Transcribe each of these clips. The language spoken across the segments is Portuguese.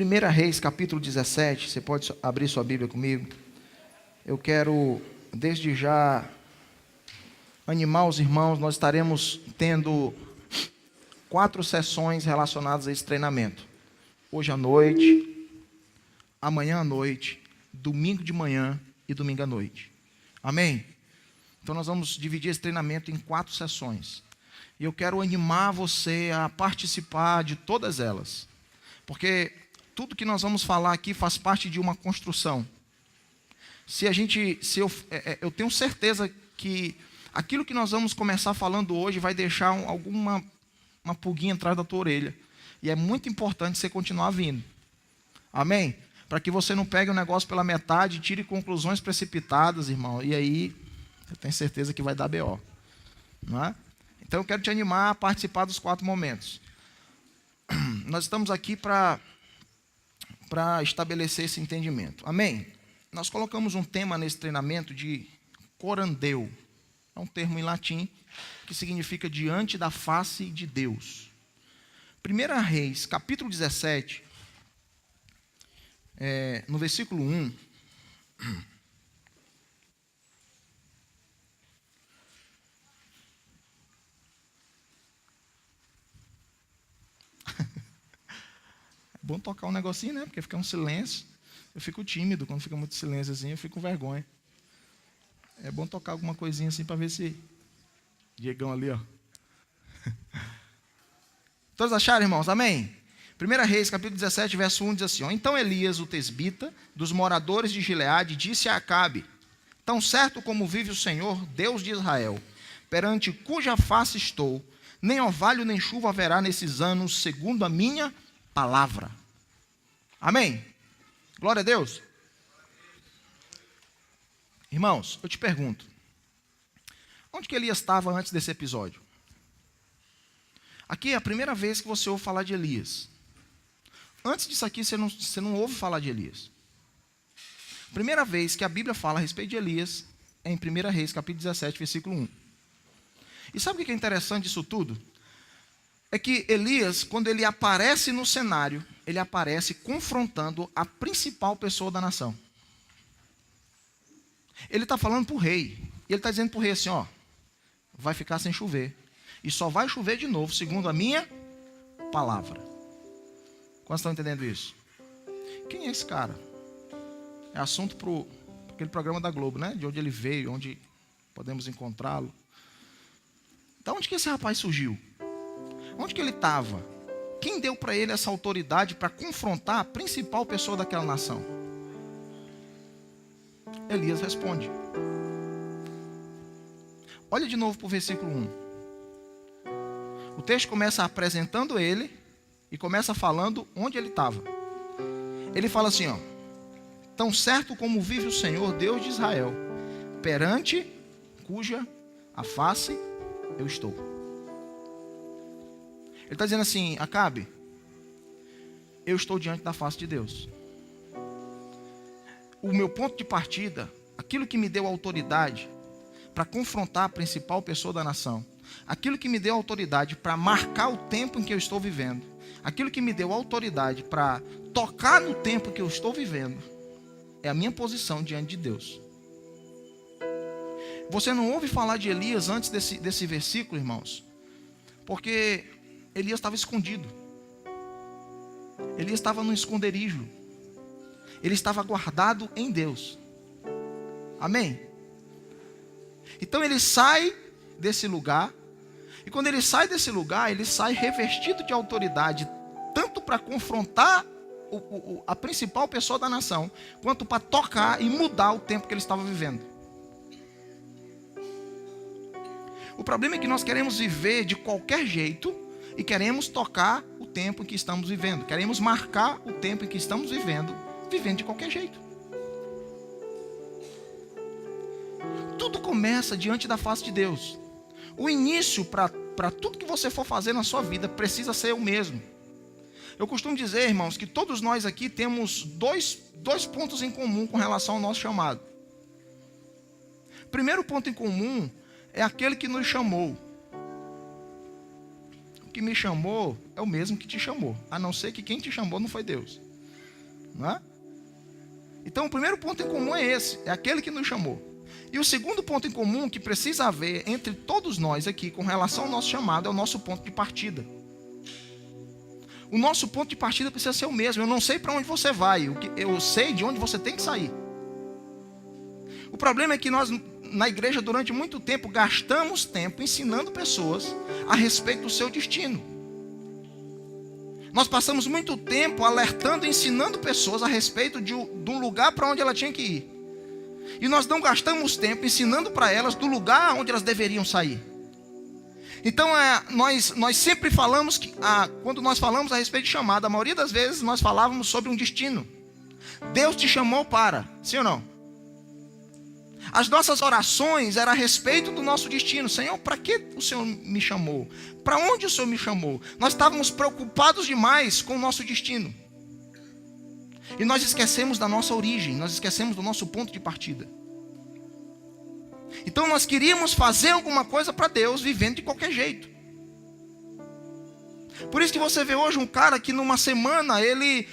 1 Reis, capítulo 17, você pode abrir sua Bíblia comigo? Eu quero, desde já, animar os irmãos. Nós estaremos tendo 4 sessões relacionadas a esse treinamento. Hoje à noite, amanhã à noite, domingo de manhã e domingo à noite. Amém? Então nós vamos dividir esse treinamento em 4 sessões. E eu quero animar você a participar de todas elas. Porque tudo que nós vamos falar aqui faz parte de uma construção. Eu tenho certeza que aquilo que nós vamos começar falando hoje vai deixar uma pulguinha atrás da tua orelha. E é muito importante você continuar vindo. Amém? Para que você não pegue o negócio pela metade e tire conclusões precipitadas, irmão. E aí, eu tenho certeza que vai dar BO. Não é? Então eu quero te animar a participar dos 4 momentos. Nós estamos aqui para estabelecer esse entendimento. Amém? Nós colocamos um tema nesse treinamento de corandeu. É um termo em latim que significa diante da face de Deus. 1 Reis, capítulo 17, no versículo 1. É bom tocar um negocinho, né? Porque fica um silêncio. Eu fico tímido quando fica muito silêncio assim, eu fico com vergonha. É bom tocar alguma coisinha assim para ver se... Diegão ali, ó. Todos acharam, irmãos? Amém? 1 Reis, capítulo 17, verso 1, diz assim, ó, então Elias, o tesbita, dos moradores de Gileade, disse a Acabe, tão certo como vive o Senhor, Deus de Israel, perante cuja face estou, nem orvalho nem chuva haverá nesses anos, segundo a minha palavra. Amém? Glória a Deus. Irmãos, eu te pergunto, onde que Elias estava antes desse episódio? Aqui é a primeira vez que você ouve falar de Elias. Antes disso aqui, você não ouve falar de Elias. Primeira vez que a Bíblia fala a respeito de Elias é em 1 Reis, capítulo 17, versículo 1. E sabe o que é interessante disso tudo? É que Elias, quando ele aparece no cenário, ele aparece confrontando a principal pessoa da nação. Ele está falando para o rei. E ele está dizendo para o rei assim, ó, vai ficar sem chover. E só vai chover de novo, segundo a minha palavra. Quantos estão entendendo isso? Quem é esse cara? É assunto para aquele programa da Globo, né? De onde ele veio, onde podemos encontrá-lo. Da onde que esse rapaz surgiu? Onde que ele estava? Quem deu para ele essa autoridade para confrontar a principal pessoa daquela nação? Elias responde. Olha de novo para o versículo 1. O texto começa apresentando ele e começa falando onde ele estava. Ele fala assim, ó, tão certo como vive o Senhor, Deus de Israel, perante cuja a face eu estou. Ele está dizendo assim, Acabe, eu estou diante da face de Deus. O meu ponto de partida, aquilo que me deu autoridade para confrontar a principal pessoa da nação, aquilo que me deu autoridade para marcar o tempo em que eu estou vivendo, aquilo que me deu autoridade para tocar no tempo que eu estou vivendo, é a minha posição diante de Deus. Você não ouve falar de Elias antes desse versículo, irmãos, porque Elias estava escondido. Elias estava no esconderijo. Ele estava guardado em Deus. Amém? Então ele sai desse lugar. E quando ele sai desse lugar, ele sai revestido de autoridade, tanto para confrontar a principal pessoa da nação, quanto para tocar e mudar o tempo que ele estava vivendo. O problema é que nós queremos viver de qualquer jeito e queremos tocar o tempo em que estamos vivendo. Queremos marcar o tempo em que estamos vivendo de qualquer jeito. Tudo começa diante da face de Deus. O início para tudo que você for fazer na sua vida precisa ser o mesmo. Eu costumo dizer, irmãos, que todos nós aqui temos dois pontos em comum com relação ao nosso chamado. Primeiro ponto em comum é aquele que nos chamou. O que me chamou é o mesmo que te chamou, a não ser que quem te chamou não foi Deus. não é? Então o primeiro ponto em comum é esse, é aquele que nos chamou. E o segundo ponto em comum que precisa haver entre todos nós aqui com relação ao nosso chamado é o nosso ponto de partida. O nosso ponto de partida precisa ser o mesmo. Eu não sei para onde você vai, eu sei de onde você tem que sair. O problema é que nós, na igreja, durante muito tempo, gastamos tempo ensinando pessoas a respeito do seu destino. Nós passamos muito tempo alertando e ensinando pessoas a respeito de um lugar para onde ela tinha que ir. E nós não gastamos tempo ensinando para elas do lugar onde elas deveriam sair. Então, nós sempre falamos, quando nós falamos a respeito de chamada, a maioria das vezes nós falávamos sobre um destino. Deus te chamou para, sim ou não? As nossas orações eram a respeito do nosso destino. Senhor, para que o Senhor me chamou? Para onde o Senhor me chamou? Nós estávamos preocupados demais com o nosso destino. E nós esquecemos da nossa origem, nós esquecemos do nosso ponto de partida. Então nós queríamos fazer alguma coisa para Deus, vivendo de qualquer jeito. Por isso que você vê hoje um cara que numa semana ele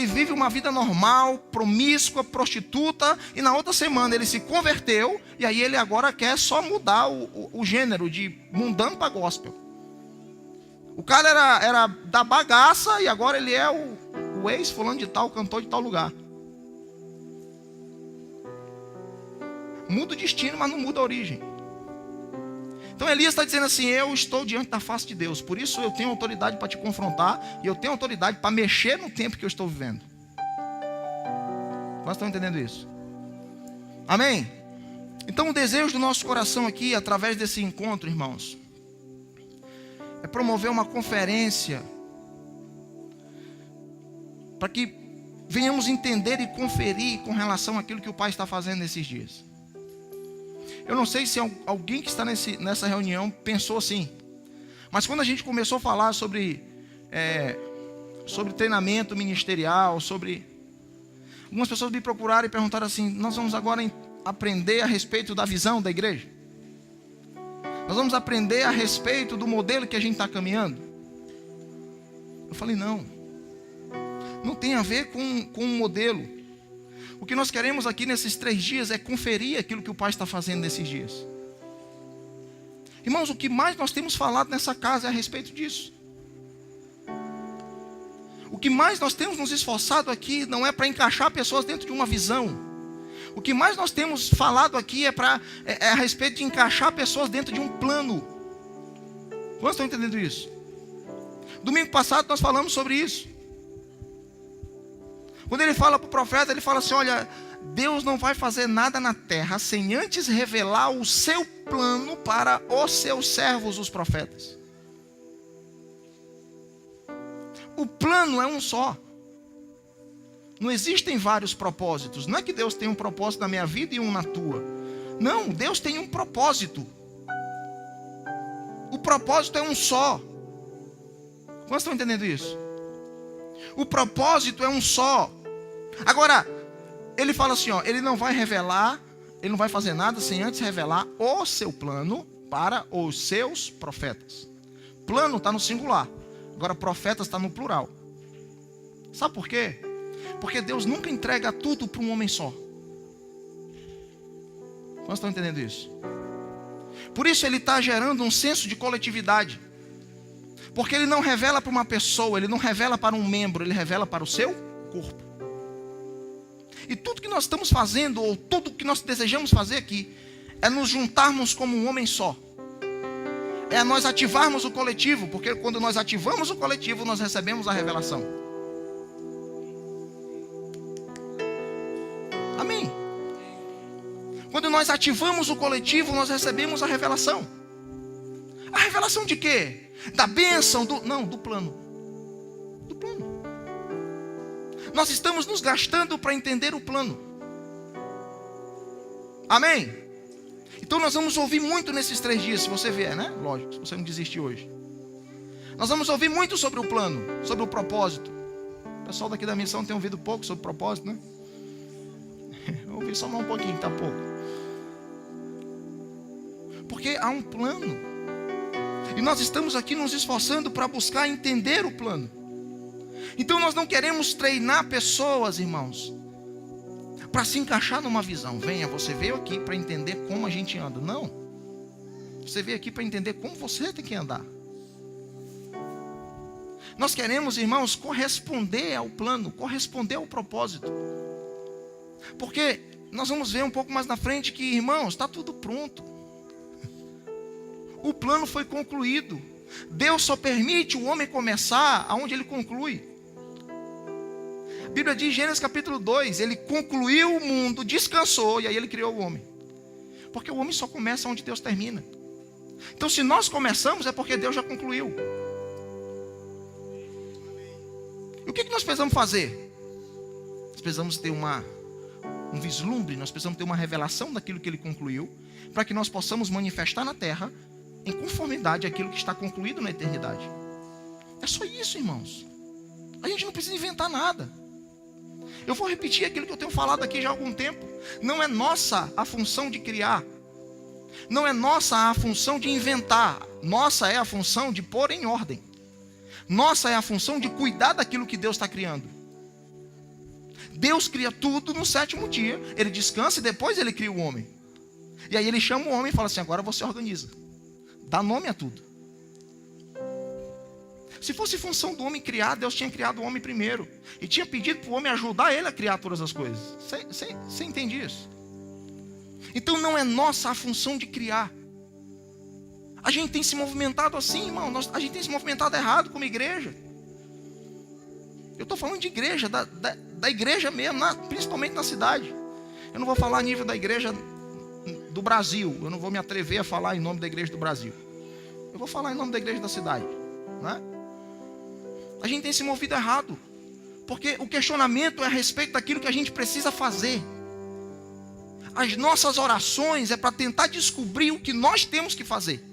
vive uma vida normal, promíscua, prostituta, e na outra semana ele se converteu, e aí ele agora quer só mudar o gênero de mundano para gospel. O cara era da bagaça e agora ele é o ex-fulano de tal, cantor de tal lugar. Muda o destino, mas não muda a origem. Então Elias está dizendo assim: eu estou diante da face de Deus, por isso eu tenho autoridade para te confrontar, e eu tenho autoridade para mexer no tempo que eu estou vivendo. Nós estamos entendendo isso? Amém? Então o desejo do nosso coração aqui, através desse encontro, irmãos, é promover uma conferência para que venhamos entender e conferir com relação àquilo que o Pai está fazendo nesses dias. Eu não sei se alguém que está nessa reunião pensou assim, mas quando a gente começou a falar sobre treinamento ministerial, algumas pessoas me procuraram e perguntaram assim: nós vamos agora aprender a respeito da visão da igreja? Nós vamos aprender a respeito do modelo que a gente está caminhando? Eu falei: não tem a ver com um modelo. O que nós queremos aqui nesses 3 dias é conferir aquilo que o Pai está fazendo nesses dias. Irmãos, o que mais nós temos falado nessa casa é a respeito disso. O que mais nós temos nos esforçado aqui não é para encaixar pessoas dentro de uma visão. O que mais nós temos falado aqui é a respeito de encaixar pessoas dentro de um plano. Quantos estão entendendo isso? Domingo passado nós falamos sobre isso. Quando ele fala para o profeta, ele fala assim: olha, Deus não vai fazer nada na terra sem antes revelar o seu plano para os seus servos, os profetas. O plano é um só. Não existem vários propósitos. Não é que Deus tem um propósito na minha vida e um na tua. Não, Deus tem um propósito. O propósito é um só. Vocês estão entendendo isso? O propósito é um só. Agora, ele fala assim, ó, ele não vai revelar, ele não vai fazer nada sem antes revelar o seu plano para os seus profetas. Plano está no singular, agora profetas está no plural. Sabe por quê? Porque Deus nunca entrega tudo para um homem só. Vocês estão entendendo isso? Por isso ele está gerando um senso de coletividade. Porque ele não revela para uma pessoa, ele não revela para um membro, ele revela para o seu corpo. E tudo que nós estamos fazendo, ou tudo que nós desejamos fazer aqui, é nos juntarmos como um homem só. É nós ativarmos o coletivo, porque quando nós ativamos o coletivo, nós recebemos a revelação. Amém? Quando nós ativamos o coletivo, nós recebemos a revelação. A revelação de quê? Da bênção, do plano. Do plano. Nós estamos nos gastando para entender o plano. Amém? Então nós vamos ouvir muito nesses 3 dias, se você vier, né? Lógico, se você não desistir hoje. Nós vamos ouvir muito sobre o plano, sobre o propósito. O pessoal daqui da missão tem ouvido pouco sobre o propósito, né? Eu ouvi só mais um pouquinho, tá pouco. Porque há um plano. E nós estamos aqui nos esforçando para buscar entender o plano. Então nós não queremos treinar pessoas, irmãos, para se encaixar numa visão. Venha, você veio aqui para entender como a gente anda. Não. Você veio aqui para entender como você tem que andar. Nós queremos, irmãos, corresponder ao plano, corresponder ao propósito. Porque nós vamos ver um pouco mais na frente que, irmãos, está tudo pronto. O plano foi concluído. Deus só permite o homem começar aonde ele conclui. A Bíblia diz, Gênesis capítulo 2, ele concluiu o mundo, descansou, e aí ele criou o homem. Porque o homem só começa onde Deus termina. Então se nós começamos é porque Deus já concluiu. E o que nós precisamos fazer? Nós precisamos ter um vislumbre, nós precisamos ter uma revelação daquilo que ele concluiu, para que nós possamos manifestar na terra em conformidade àquilo que está concluído na eternidade. É só isso, irmãos. A gente não precisa inventar nada. Eu vou repetir aquilo que eu tenho falado aqui já há algum tempo. Não é nossa a função de criar. Não é nossa a função de inventar. Nossa é a função de pôr em ordem. Nossa é a função de cuidar daquilo que Deus está criando. Deus cria tudo no 7º dia. Ele descansa e depois ele cria o homem. E aí ele chama o homem e fala assim, agora você organiza. Dá nome a tudo. Se fosse função do homem criar, Deus tinha criado o homem primeiro. E tinha pedido para o homem ajudar ele a criar todas as coisas. Você entende isso? Então não é nossa a função de criar. A gente tem se movimentado assim, irmão. A gente tem se movimentado errado como igreja. Eu estou falando de igreja, da igreja mesmo, principalmente na cidade. Eu não vou falar a nível da igreja do Brasil. Eu não vou me atrever a falar em nome da igreja do Brasil. Eu vou falar em nome da igreja da cidade, né? A gente tem se movido errado, porque o questionamento é a respeito daquilo que a gente precisa fazer. As nossas orações é para tentar descobrir o que nós temos que fazer.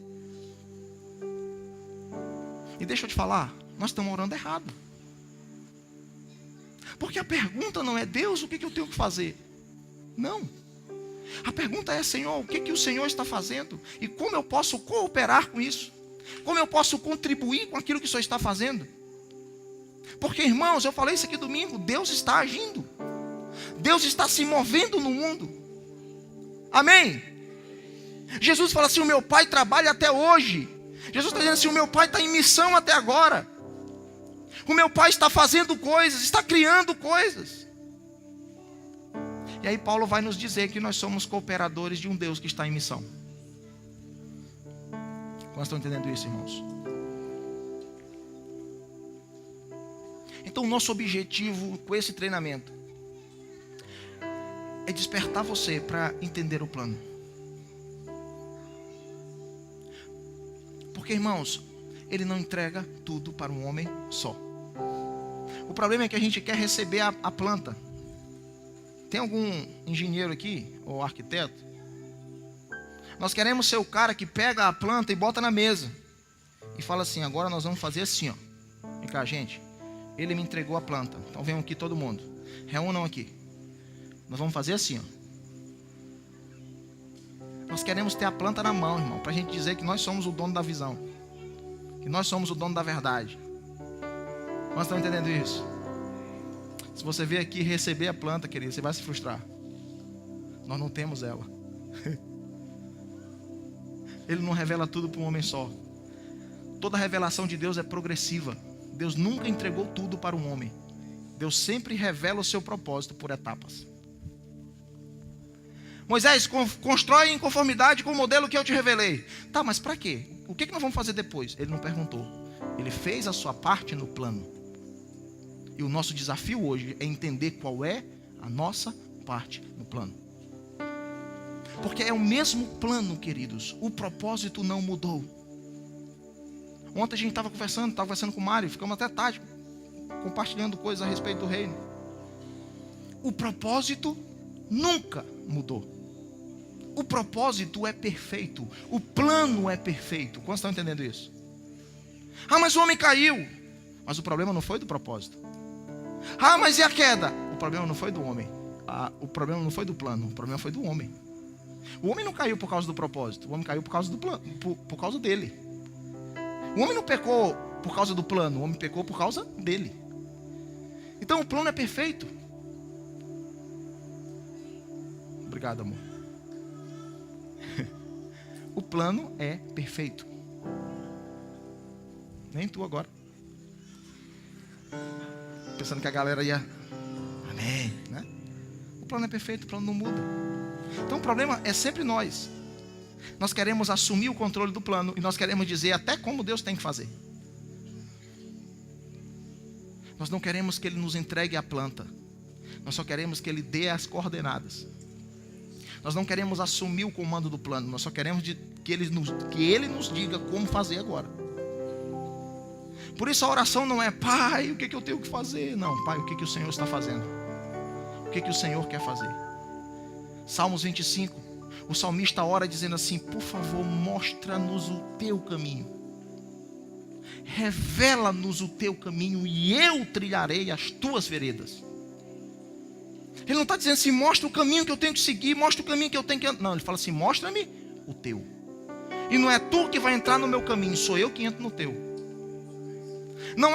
E deixa eu te falar, nós estamos orando errado. Porque a pergunta não é, Deus, o que eu tenho que fazer? Não. A pergunta é, Senhor, o que o Senhor está fazendo? E como eu posso cooperar com isso? Como eu posso contribuir com aquilo que o Senhor está fazendo? Porque, irmãos, eu falei isso aqui domingo, Deus está agindo. Deus está se movendo no mundo. Amém? Jesus fala assim, o meu Pai trabalha até hoje. Jesus está dizendo assim, o meu Pai está em missão até agora. O meu Pai está fazendo coisas, está criando coisas. E aí Paulo vai nos dizer que nós somos cooperadores de um Deus que está em missão. Nós estamos entendendo isso, irmãos? Então o nosso objetivo com esse treinamento é despertar você para entender o plano. Porque, irmãos, ele não entrega tudo para um homem só. O problema é que a gente quer receber a planta. Tem algum engenheiro aqui, ou arquiteto? Nós queremos ser o cara que pega a planta e bota na mesa. E fala assim, agora nós vamos fazer assim, ó. Vem cá, gente. Ele me entregou a planta. Então venham aqui todo mundo. Reúnam aqui. Nós vamos fazer assim, ó. Nós queremos ter a planta na mão, irmão. Para a gente dizer que nós somos o dono da visão. Que nós somos o dono da verdade. Nós estamos entendendo isso? Se você vier aqui receber a planta, querido, você vai se frustrar. Nós não temos ela. Ele não revela tudo para um homem só. Toda a revelação de Deus é progressiva. Deus nunca entregou tudo para um homem. Deus sempre revela o seu propósito por etapas. Moisés, constrói em conformidade com o modelo que eu te revelei. Tá, mas para quê? O que nós vamos fazer depois? Ele não perguntou. Ele fez a sua parte no plano. E o nosso desafio hoje é entender qual é a nossa parte no plano. Porque é o mesmo plano, queridos. O propósito não mudou. Ontem a gente estava conversando com o Mário. Ficamos até tarde compartilhando coisas a respeito do reino. O propósito nunca mudou. O propósito é perfeito. O plano é perfeito. Quantos estão entendendo isso? Ah, mas o homem caiu. Mas o problema não foi do propósito. Ah, mas e a queda? O problema não foi do homem. O problema não foi do plano. O problema foi do homem. O homem não caiu por causa do propósito. O homem caiu por causa do plano, por causa dele. O homem não pecou por causa do plano. O homem pecou por causa dele. Então o plano é perfeito. Obrigado, amor. O plano é perfeito. Nem tu agora. Pensando que a galera ia... Amém, né? O plano é perfeito, o plano não muda. Então o problema é sempre nós. Nós queremos assumir o controle do plano e nós queremos dizer até como Deus tem que fazer. Nós não queremos que Ele nos entregue a planta. Nós só queremos que Ele dê as coordenadas. Nós não queremos assumir o comando do plano. Nós só queremos que Ele nos diga como fazer agora. Por isso a oração não é: Pai, o que eu tenho que fazer? Não, Pai, o que o Senhor está fazendo? O que o Senhor quer fazer? Salmos 25, o salmista ora dizendo assim: por favor, mostra-nos o teu caminho. Revela-nos o teu caminho e eu trilharei as tuas veredas. Ele não está dizendo assim: mostra o caminho que eu tenho que seguir, mostra o caminho que eu tenho que andar. Não, ele fala assim: mostra-me o teu. E não é tu que vai entrar no meu caminho, sou eu que entro no teu. Não,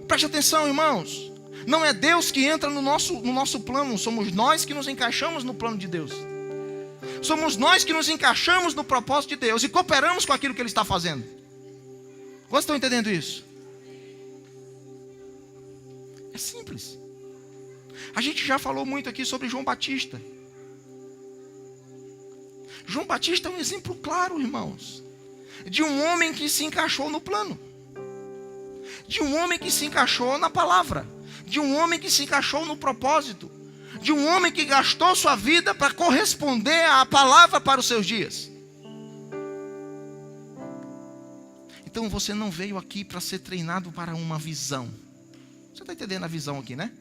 preste atenção, irmãos. Não é Deus que entra no nosso plano, somos nós que nos encaixamos no plano de Deus. Somos nós que nos encaixamos no propósito de Deus e cooperamos com aquilo que Ele está fazendo. Vocês estão entendendo isso? É simples. A gente já falou muito aqui sobre João Batista. João Batista é um exemplo claro, irmãos, de um homem que se encaixou no plano, de um homem que se encaixou na palavra, de um homem que se encaixou no propósito, de um homem que gastou sua vida para corresponder à palavra para os seus dias. Então você não veio aqui para ser treinado para uma visão. Você está entendendo a visão aqui, né?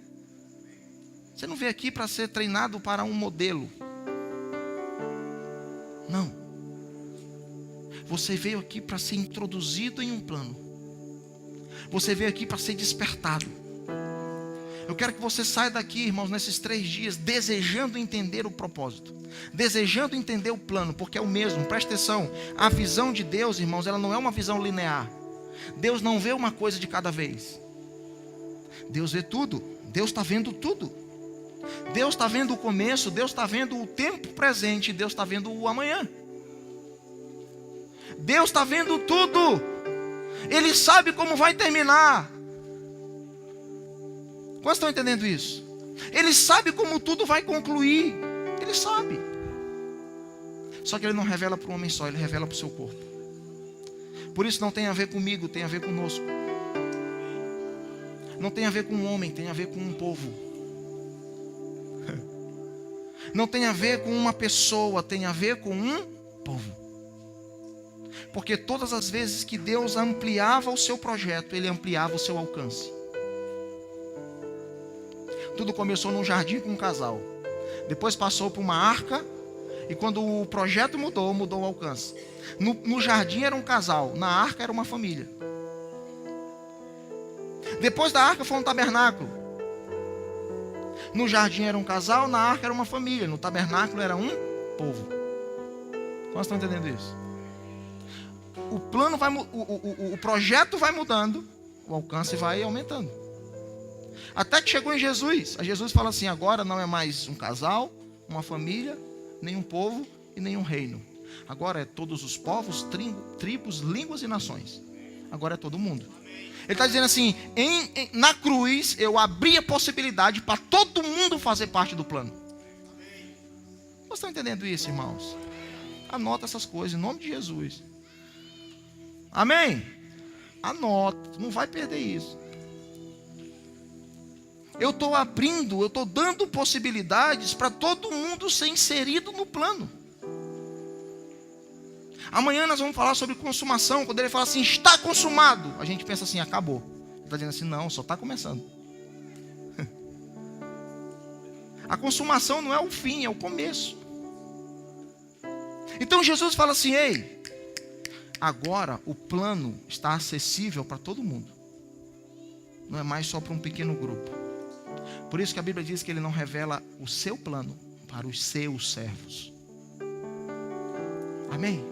Você não veio aqui para ser treinado para um modelo. Não. Você veio aqui para ser introduzido em um plano. Você veio aqui para ser despertado. Eu quero que você saia daqui, irmãos, nesses 3 dias, desejando entender o propósito, desejando entender o plano, porque é o mesmo. Presta atenção, a visão de Deus, irmãos, ela não é uma visão linear. Deus não vê uma coisa de cada vez. Deus vê tudo. Deus está vendo tudo. Deus está vendo o começo, Deus está vendo o tempo presente, Deus está vendo o amanhã. Deus está vendo tudo. Ele sabe como vai terminar. Quantos estão entendendo isso? Ele sabe como tudo vai concluir. Ele sabe. Só que Ele não revela para um homem só, Ele revela para o seu corpo. Por isso não tem a ver comigo, tem a ver conosco. Não tem a ver com um homem, tem a ver com um povo. Não tem a ver com uma pessoa, tem a ver com um povo. Porque todas as vezes que Deus ampliava o seu projeto, Ele ampliava o seu alcance. Tudo começou num jardim com um casal. Depois passou por uma arca. E quando o projeto mudou o alcance. No jardim era um casal, na arca era uma família. Depois da arca foi um tabernáculo. No jardim era um casal, na arca era uma família. No tabernáculo era um povo. Nós estamos entendendo isso? O plano vai, o projeto vai mudando, o alcance vai aumentando. Até que chegou em Jesus. A Jesus fala assim: agora não é mais um casal, uma família, nem um povo e nem um reino. Agora é todos os povos, tribos, línguas e nações. Agora é todo mundo. Ele está dizendo assim: na cruz eu abri a possibilidade para todo mundo fazer parte do plano. Vocês estão entendendo isso, irmãos? Anota essas coisas em nome de Jesus. Amém? Anota, não vai perder isso. Eu estou abrindo, eu estou dando possibilidades para todo mundo ser inserido no plano. Amanhã nós vamos falar sobre consumação. Quando ele fala assim, está consumado, a gente pensa assim, acabou. Ele está dizendo assim, não, só está começando. A consumação não é o fim, é o começo. Então Jesus fala assim, ei, agora o plano está acessível para todo mundo. Não é mais só para um pequeno grupo. Por isso que a Bíblia diz que Ele não revela o seu plano para os seus servos. Amém?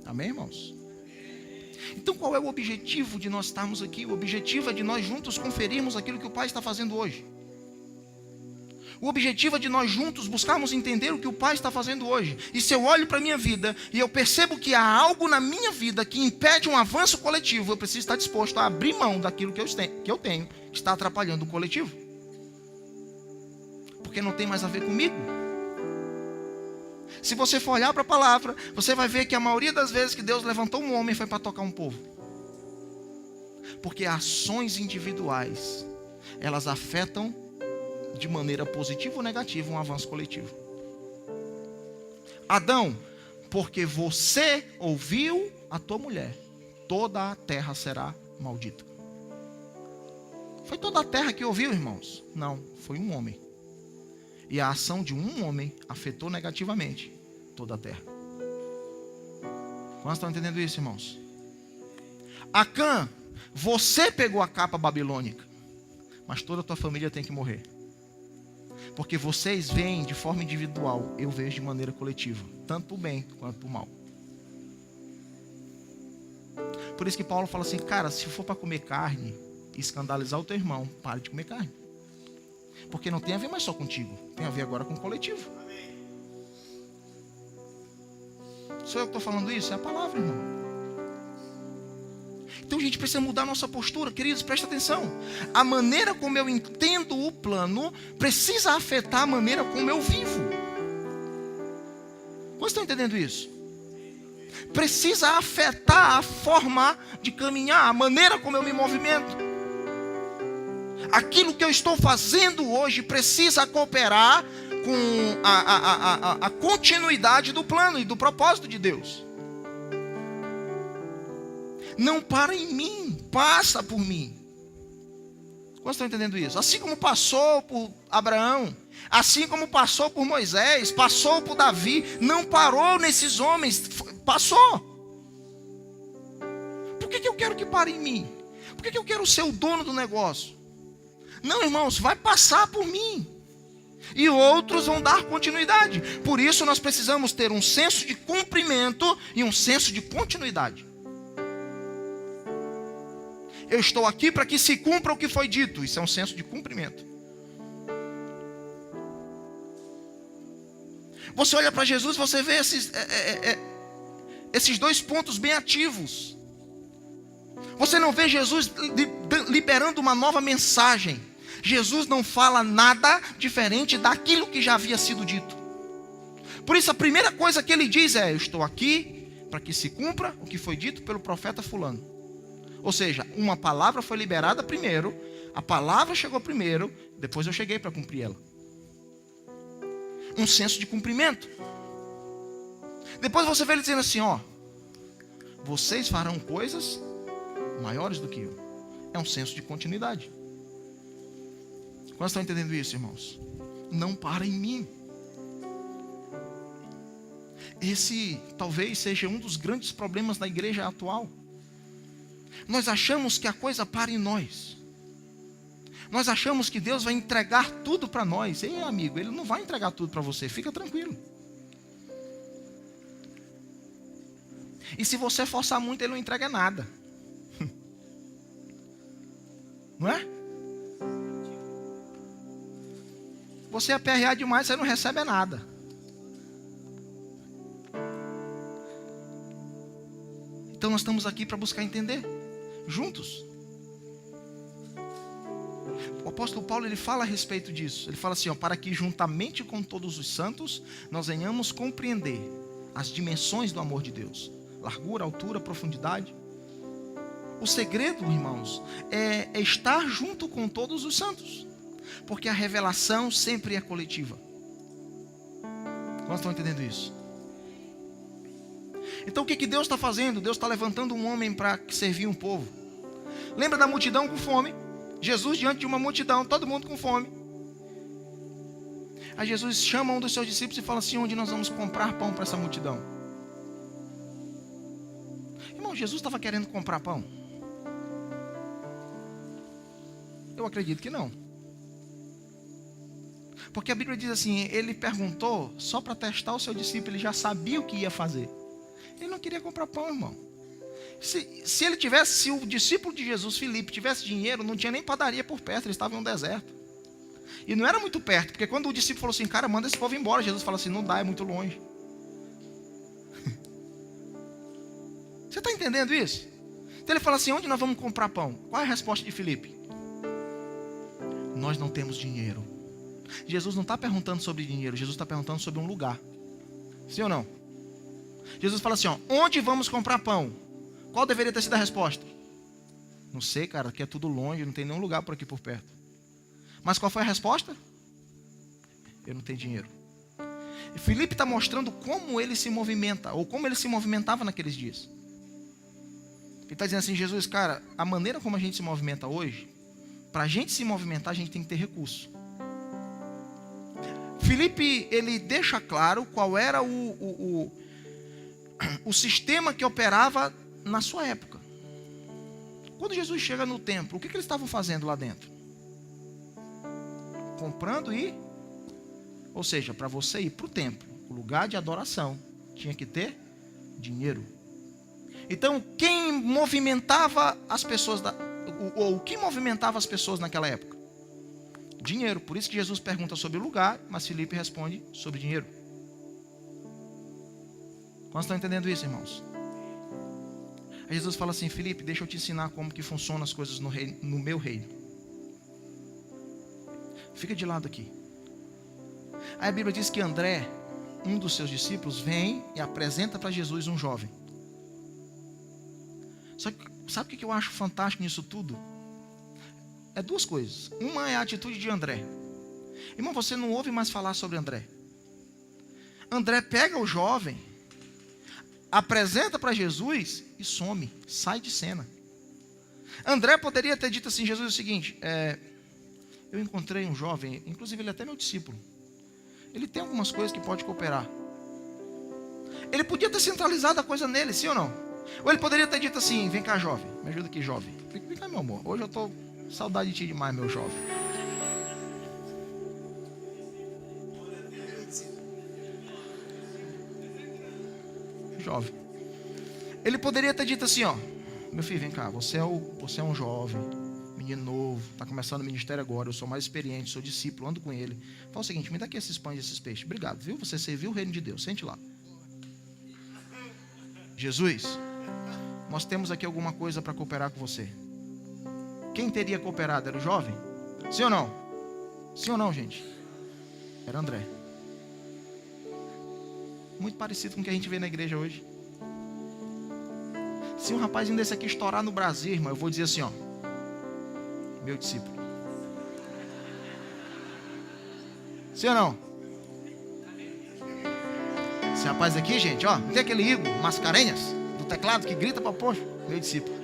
Amém, irmãos? Então qual é o objetivo de nós estarmos aqui? O objetivo é de nós juntos conferirmos aquilo que o Pai está fazendo hoje. O objetivo é de nós juntos buscarmos entender o que o Pai está fazendo hoje. E se eu olho para a minha vida e eu percebo que há algo na minha vida que impede um avanço coletivo, eu preciso estar disposto a abrir mão daquilo que eu tenho, que está atrapalhando o coletivo. Porque não tem mais a ver comigo. Se você for olhar para a palavra, você vai ver que a maioria das vezes que Deus levantou um homem foi para tocar um povo. Porque ações individuais, elas afetam de maneira positiva ou negativa um avanço coletivo. Adão, porque você ouviu a tua mulher, toda a terra será maldita. Foi toda a terra que ouviu, irmãos? Não, foi um homem. E a ação de um homem afetou negativamente toda a terra. Quantos estão entendendo isso, irmãos? Acã, você pegou a capa babilônica, mas toda a tua família tem que morrer. Porque vocês veem de forma individual, eu vejo de maneira coletiva, tanto para o bem quanto para o mal. Por isso que Paulo fala assim, cara, se for para comer carne e escandalizar o teu irmão, pare de comer carne. Porque não tem a ver mais só contigo, tem a ver agora com o coletivo. Sou eu que estou falando isso? É a palavra, irmão. Então a gente precisa mudar nossa postura, queridos, presta atenção. A maneira como eu entendo o plano precisa afetar a maneira como eu vivo. Vocês estão entendendo isso? Precisa afetar a forma de caminhar, a maneira como eu me movimento. Aquilo que eu estou fazendo hoje precisa cooperar com a continuidade do plano e do propósito de Deus. Não para em mim, passa por mim. Vocês estão entendendo isso? Assim como passou por Abraão, assim como passou por Moisés, passou por Davi, não parou nesses homens, passou. Por que eu quero que pare em mim? Por que eu quero ser o dono do negócio? Não, irmãos, vai passar por mim. E outros vão dar continuidade. Por isso nós precisamos ter um senso de cumprimento e um senso de continuidade. Eu estou aqui para que se cumpra o que foi dito. Isso é um senso de cumprimento. Você olha para Jesus, você vê esses dois pontos bem ativos. Você não vê Jesus liberando uma nova mensagem. Jesus não fala nada diferente daquilo que já havia sido dito. Por isso a primeira coisa que ele diz é: eu estou aqui para que se cumpra o que foi dito pelo profeta fulano. Ou seja, uma palavra foi liberada primeiro, a palavra chegou primeiro, depois eu cheguei para cumprir ela. Um senso de cumprimento. Depois você vê ele dizendo assim, ó: vocês farão coisas maiores do que eu. É um senso de continuidade. Quantos estão entendendo isso, irmãos? Não para em mim. Esse talvez seja um dos grandes problemas da igreja atual. Nós achamos que a coisa para em nós. Nós achamos que Deus vai entregar tudo para nós. Ei, amigo, Ele não vai entregar tudo para você, fica tranquilo. E se você forçar muito, Ele não entrega nada. Não é? Você aperrear demais, você não recebe nada. Então nós estamos aqui para buscar entender, juntos. O apóstolo Paulo, ele fala a respeito disso. Ele fala assim, ó: para que juntamente com todos os santos, nós venhamos compreender as dimensões do amor de Deus. Largura, altura, profundidade. O segredo, irmãos, é estar junto com todos os santos. Porque a revelação sempre é coletiva. Nós estamos entendendo isso? Então o que Deus está fazendo? Deus está levantando um homem para servir um povo. Lembra da multidão com fome? Jesus diante de uma multidão, todo mundo com fome. Aí Jesus chama um dos seus discípulos e fala assim: onde nós vamos comprar pão para essa multidão? Irmão, Jesus estava querendo comprar pão? Eu acredito que não. Porque a Bíblia diz assim, ele perguntou só para testar o seu discípulo, ele já sabia o que ia fazer. Ele não queria comprar pão, irmão. Se o discípulo de Jesus, Filipe, tivesse dinheiro, não tinha nem padaria por perto, ele estava em um deserto. E não era muito perto, porque quando o discípulo falou assim, cara, manda esse povo embora, Jesus fala assim, não dá, é muito longe. Você está entendendo isso? Então ele fala assim, onde nós vamos comprar pão? Qual é a resposta de Filipe? Nós não temos dinheiro. Jesus não está perguntando sobre dinheiro, Jesus está perguntando sobre um lugar. Sim ou não? Jesus fala assim, ó, onde vamos comprar pão? Qual deveria ter sido a resposta? Não sei, cara, aqui é tudo longe, não tem nenhum lugar por aqui por perto. Mas qual foi a resposta? Eu não tenho dinheiro. E Filipe está mostrando como ele se movimenta, ou como ele se movimentava naqueles dias. Ele está dizendo assim, Jesus, cara, a maneira como a gente se movimenta hoje, para a gente se movimentar, a gente tem que ter recurso. Filipe, ele deixa claro qual era o sistema que operava na sua época. Quando Jesus chega no templo, o que eles estavam fazendo lá dentro? Comprando ou seja, para você ir para o templo, o lugar de adoração, tinha que ter dinheiro. Então, quem movimentava as pessoas, ou o que movimentava as pessoas naquela época? Dinheiro. Por isso que Jesus pergunta sobre o lugar, mas Filipe responde sobre dinheiro. Quantos estão entendendo isso, irmãos? Aí Jesus fala assim, Filipe, deixa eu te ensinar como que funcionam as coisas no meu reino. Fica de lado aqui. Aí a Bíblia diz que André, um dos seus discípulos, vem e apresenta para Jesus um jovem. Só que, sabe o que eu acho fantástico nisso tudo? É duas coisas. Uma é a atitude de André. Irmão, você não ouve mais falar sobre André. André pega o jovem, apresenta para Jesus e some, sai de cena. André poderia ter dito assim, Jesus, é o seguinte, eu encontrei um jovem, inclusive ele é até meu discípulo. Ele tem algumas coisas que pode cooperar. Ele podia ter centralizado a coisa nele, sim ou não? Ou ele poderia ter dito assim, vem cá jovem, me ajuda aqui jovem. Vem cá meu amor, hoje eu estou com saudade de ti demais meu jovem. Jovem. Ele poderia ter dito assim, ó, meu filho, vem cá, você é um jovem, menino novo, está começando o ministério agora, eu sou mais experiente, sou discípulo, ando com ele. Fala o seguinte, me dá aqui esses pães e esses peixes. Obrigado, viu? Você serviu o reino de Deus, sente lá. Jesus, nós temos aqui alguma coisa para cooperar com você. Quem teria cooperado? Era o jovem? Sim ou não? Sim ou não, gente? Era André. Muito parecido com o que a gente vê na igreja hoje. Se um rapazinho desse aqui estourar no Brasil, irmão, eu vou dizer assim, ó, meu discípulo. Sim ou não? Esse rapaz aqui, gente, ó, não tem aquele Igor Mascarenhas do teclado que grita para poxa, meu discípulo.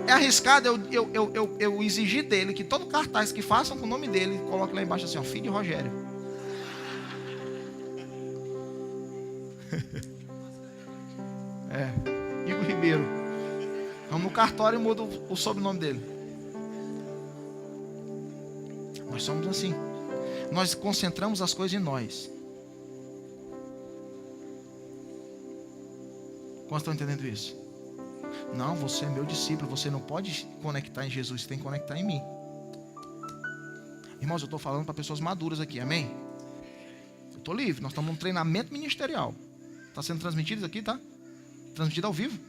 É arriscado eu exigir dele que todo cartaz que façam com o nome dele, coloque lá embaixo assim, ó, filho de Rogério. Igor Ribeiro. Vamos no cartório e muda o sobrenome dele. Nós somos assim. Nós concentramos as coisas em nós. Quantos estão entendendo isso? Não, você é meu discípulo. Você não pode conectar em Jesus, você tem que conectar em mim. Irmãos, eu estou falando para pessoas maduras aqui, amém? Eu estou livre, nós estamos num treinamento ministerial. Está sendo transmitido isso aqui, tá? Transmitido ao vivo?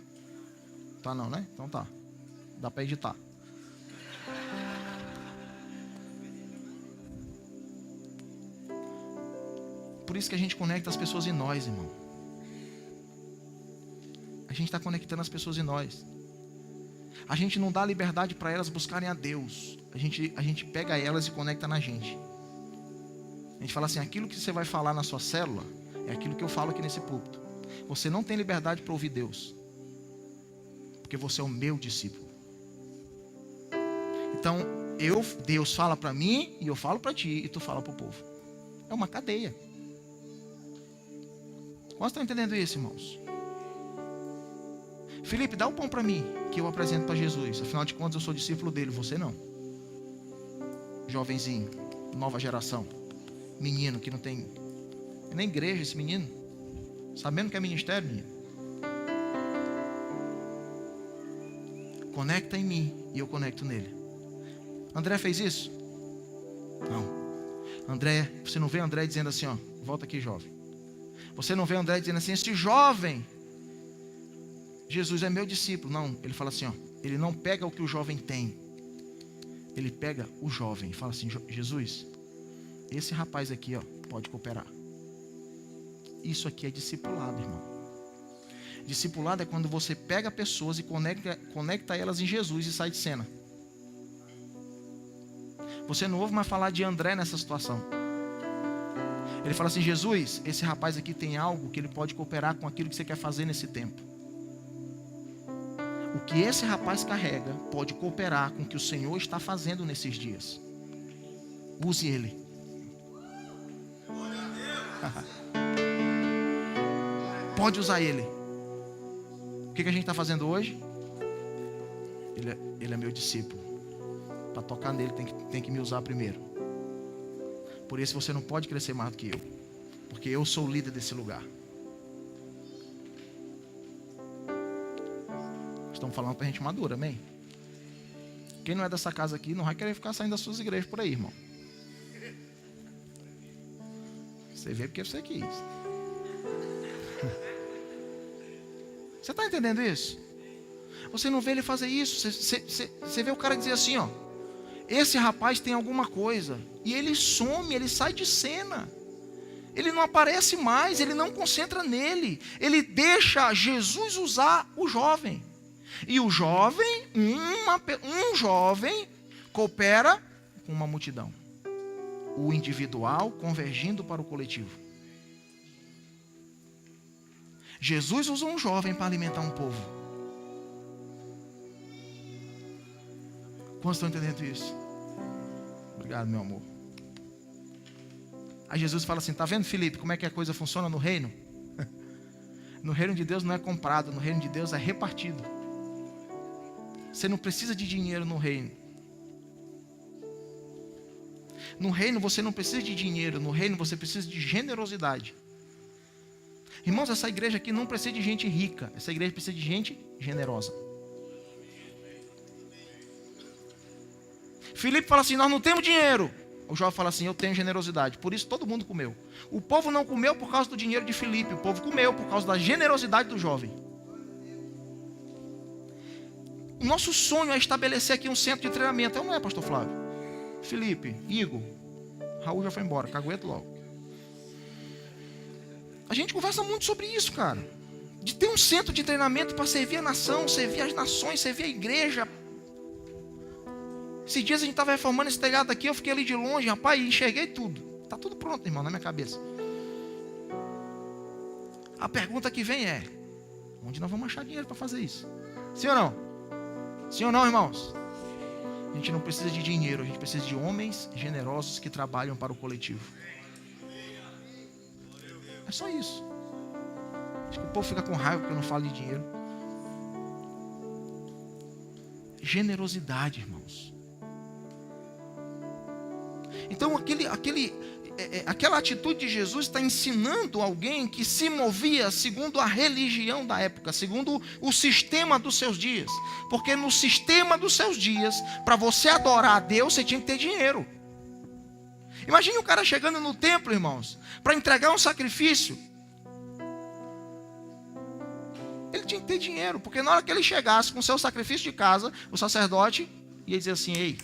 Tá não, né? Então tá. Dá para editar. Por isso que a gente conecta as pessoas em nós, irmão. A gente está conectando as pessoas em nós. A gente não dá liberdade para elas buscarem a Deus. A gente pega elas e conecta na gente. A gente fala assim, aquilo que você vai falar na sua célula é aquilo que eu falo aqui nesse púlpito. Você não tem liberdade para ouvir Deus, porque você é o meu discípulo. Então, Deus fala para mim e eu falo para ti e tu fala para o povo. É uma cadeia. Quantos estão entendendo isso, irmãos? Felipe, dá o pão para mim, que eu apresento para Jesus. Afinal de contas, eu sou discípulo dele, você não. Jovenzinho, nova geração. Menino que não tem nem igreja, esse menino. Sabendo que é ministério, menino. conecta em mim e eu conecto nele. André fez isso? Não. André, você não vê André dizendo assim, ó, volta aqui, jovem. Você não vê André dizendo assim, esse jovem, Jesus é meu discípulo. Não, ele fala assim, ó, ele não pega o que o jovem tem. Ele pega o jovem e fala assim, Jesus, esse rapaz aqui, ó, pode cooperar. Isso aqui é discipulado, irmão. Discipulado é quando você pega pessoas e conecta elas em Jesus e sai de cena. Você não ouve mais falar de André nessa situação. Ele fala assim, Jesus, esse rapaz aqui tem algo que ele pode cooperar com aquilo que você quer fazer nesse tempo. O que esse rapaz carrega pode cooperar com o que o Senhor está fazendo nesses dias. Use ele. Pode usar ele. O que a gente está fazendo hoje? Ele é meu discípulo. Para tocar nele tem que me usar primeiro. Por isso você não pode crescer mais do que eu. Porque eu sou o líder desse lugar. Estamos falando para gente madura, amém? Quem não é dessa casa aqui não vai querer ficar saindo das suas igrejas por aí, irmão. Você vê porque você quis. Você está entendendo isso? Você não vê ele fazer isso. Você vê o cara dizer assim, ó, esse rapaz tem alguma coisa. E ele some, ele sai de cena. Ele não aparece mais, ele não concentra nele. Ele deixa Jesus usar o jovem. E o jovem, um jovem, coopera com uma multidão. O individual convergindo para o coletivo. Jesus usou um jovem para alimentar um povo. Quantos estão entendendo isso? Obrigado, meu amor. Aí Jesus fala assim, tá vendo, Felipe, como é que a coisa funciona no reino? No reino de Deus não é comprado, no reino de Deus é repartido. Você não precisa de dinheiro no reino. No reino você não precisa de dinheiro, no reino você precisa de generosidade. Irmãos, essa igreja aqui não precisa de gente rica, essa igreja precisa de gente generosa. Filipe fala assim, nós não temos dinheiro. O jovem fala assim, eu tenho generosidade. Por isso todo mundo comeu. O povo não comeu por causa do dinheiro de Filipe, o povo comeu por causa da generosidade do jovem. O nosso sonho é estabelecer aqui um centro de treinamento. Não é, pastor Flávio? Felipe, Igor, Raul já foi embora, cagueto logo. A gente conversa muito sobre isso, cara. De ter um centro de treinamento para servir a nação, servir as nações, servir a igreja. Esses dias a gente estava reformando esse telhado aqui, eu fiquei ali de longe, rapaz, e enxerguei tudo. Está tudo pronto, irmão, na minha cabeça. A pergunta que vem é, onde nós vamos achar dinheiro para fazer isso? Sim ou não? Sim ou não, irmãos? A gente não precisa de dinheiro, a gente precisa de homens generosos que trabalham para o coletivo. É só isso. Acho que o povo fica com raiva porque eu não falo de dinheiro. Generosidade, irmãos. Então aquela atitude de Jesus está ensinando alguém que se movia segundo a religião da época, segundo o sistema dos seus dias. Porque no sistema dos seus dias, para você adorar a Deus, você tinha que ter dinheiro. Imagine o cara chegando no templo, irmãos, para entregar um sacrifício. Ele tinha que ter dinheiro, porque na hora que ele chegasse com o seu sacrifício de casa, o sacerdote ia dizer assim, ei,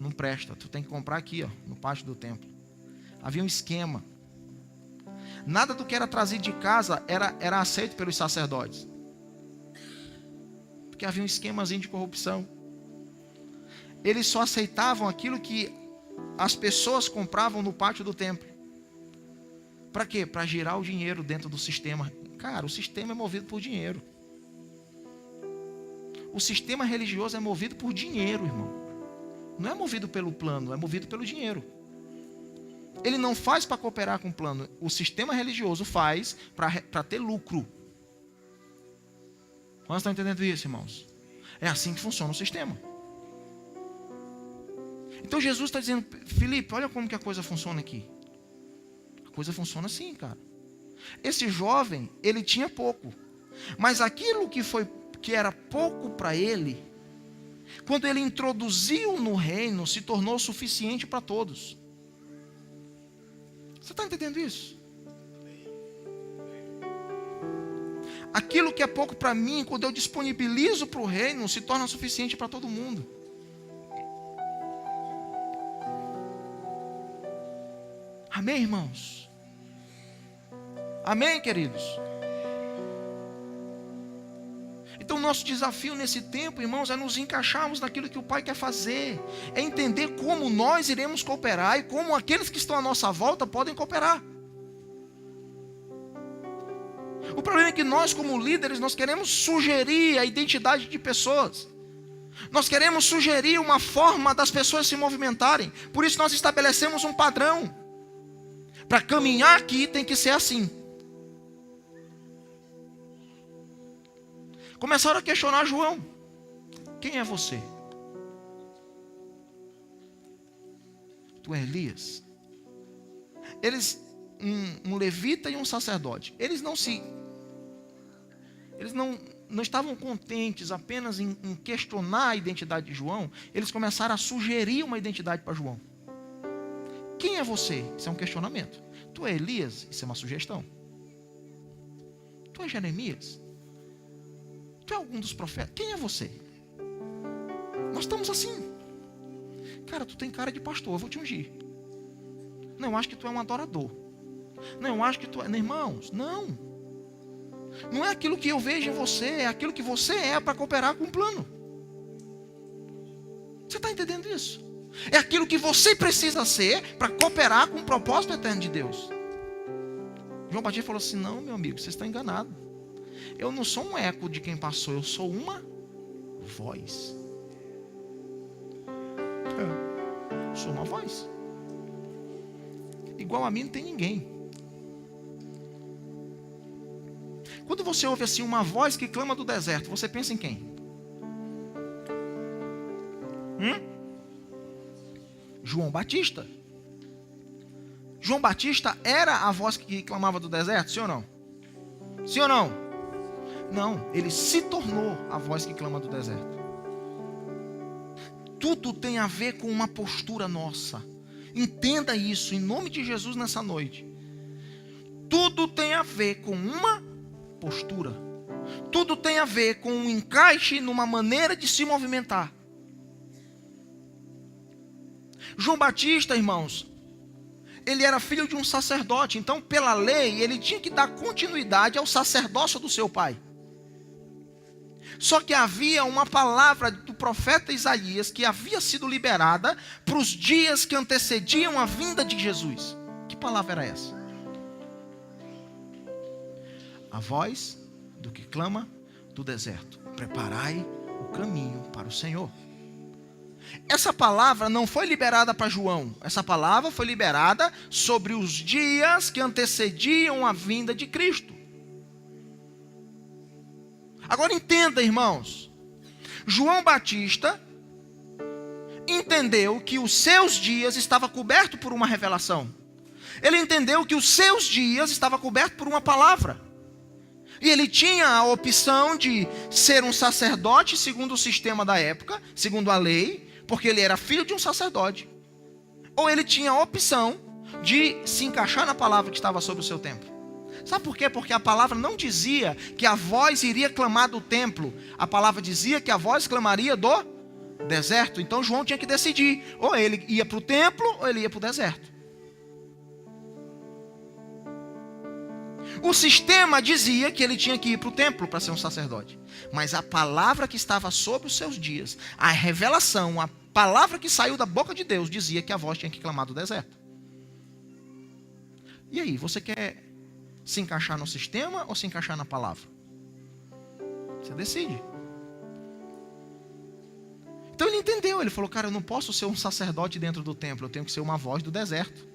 não presta, tu tem que comprar aqui, ó, no pátio do templo. Havia um esquema. Nada do que era trazido de casa era aceito pelos sacerdotes. Porque havia um esquemazinho de corrupção. Eles só aceitavam aquilo que as pessoas compravam no pátio do templo. Para quê? Para girar o dinheiro dentro do sistema. Cara, o sistema é movido por dinheiro. O sistema religioso é movido por dinheiro, irmão. Não é movido pelo plano, é movido pelo dinheiro. Ele não faz para cooperar com o plano. O sistema religioso faz para ter lucro. Quantos estão entendendo isso, irmãos? É assim que funciona o sistema. Então Jesus está dizendo, Filipe, olha como que a coisa funciona aqui. A coisa funciona assim, cara. Esse jovem, ele tinha pouco. Mas aquilo que que era pouco para ele, quando ele introduziu no reino, se tornou suficiente para todos. Você está entendendo isso? Aquilo que é pouco para mim, quando eu disponibilizo para o reino, se torna suficiente para todo mundo. Amém, irmãos? Amém, queridos? Então, nosso desafio nesse tempo, irmãos, é nos encaixarmos naquilo que o Pai quer fazer. É entender como nós iremos cooperar e como aqueles que estão à nossa volta podem cooperar. O problema é que nós, como líderes, nós queremos sugerir a identidade de pessoas. Nós queremos sugerir uma forma das pessoas se movimentarem. Por isso nós estabelecemos um padrão. Para caminhar aqui tem que ser assim. Começaram a questionar João. Quem é você? Tu é Elias? Eles, um levita e um sacerdote, eles não estavam contentes apenas em questionar a identidade de João. Eles começaram a sugerir uma identidade para João. Quem é você? Isso é um questionamento. Tu é Elias? Isso é uma sugestão. Tu é Jeremias? Tu é algum dos profetas? Quem é você? Nós estamos assim. Cara, tu tem cara de pastor, eu vou te ungir. Não, eu acho que tu é um adorador. Não, eu acho que tu é... Irmãos, não. Não é aquilo que eu vejo em você, é aquilo que você é para cooperar com o plano. Você está entendendo isso? É aquilo que você precisa ser para cooperar com o propósito eterno de Deus. João Batista falou assim: não, meu amigo, você está enganado. Eu não sou um eco de quem passou, eu sou uma voz. Eu sou uma voz. Igual a mim não tem ninguém. Quando você ouve assim uma voz que clama do deserto, você pensa em quem? João Batista. João Batista era a voz que clamava do deserto, sim ou não? Sim ou não? Não, ele se tornou a voz que clama do deserto. Tudo tem a ver com uma postura nossa. Entenda isso em nome de Jesus nessa noite. Tudo tem a ver com uma postura. Tudo tem a ver com um encaixe numa maneira de se movimentar. João Batista, irmãos, ele era filho de um sacerdote. Então, pela lei, ele tinha que dar continuidade ao sacerdócio do seu pai. Só que havia uma palavra do profeta Isaías que havia sido liberada para os dias que antecediam a vinda de Jesus. Que palavra era essa? A voz do que clama do deserto: preparai o caminho para o Senhor. Essa palavra não foi liberada para João. Essa palavra foi liberada sobre os dias que antecediam a vinda de Cristo. Agora entenda, irmãos. João Batista entendeu que os seus dias estavam cobertos por uma revelação. Ele entendeu que os seus dias estavam cobertos por uma palavra. E ele tinha a opção de ser um sacerdote segundo o sistema da época, segundo a lei, porque ele era filho de um sacerdote. Ou ele tinha a opção de se encaixar na palavra que estava sobre o seu tempo. Sabe por quê? Porque a palavra não dizia que a voz iria clamar do templo. A palavra dizia que a voz clamaria do deserto. Então João tinha que decidir. Ou ele ia para o templo, ou ele ia para o deserto. O sistema dizia que ele tinha que ir para o templo para ser um sacerdote. Mas a palavra que estava sobre os seus dias, a revelação, a palavra que saiu da boca de Deus, dizia que a voz tinha que clamar do deserto. E aí, você quer se encaixar no sistema ou se encaixar na palavra? Você decide. Então ele entendeu, ele falou: cara, eu não posso ser um sacerdote dentro do templo, eu tenho que ser uma voz do deserto.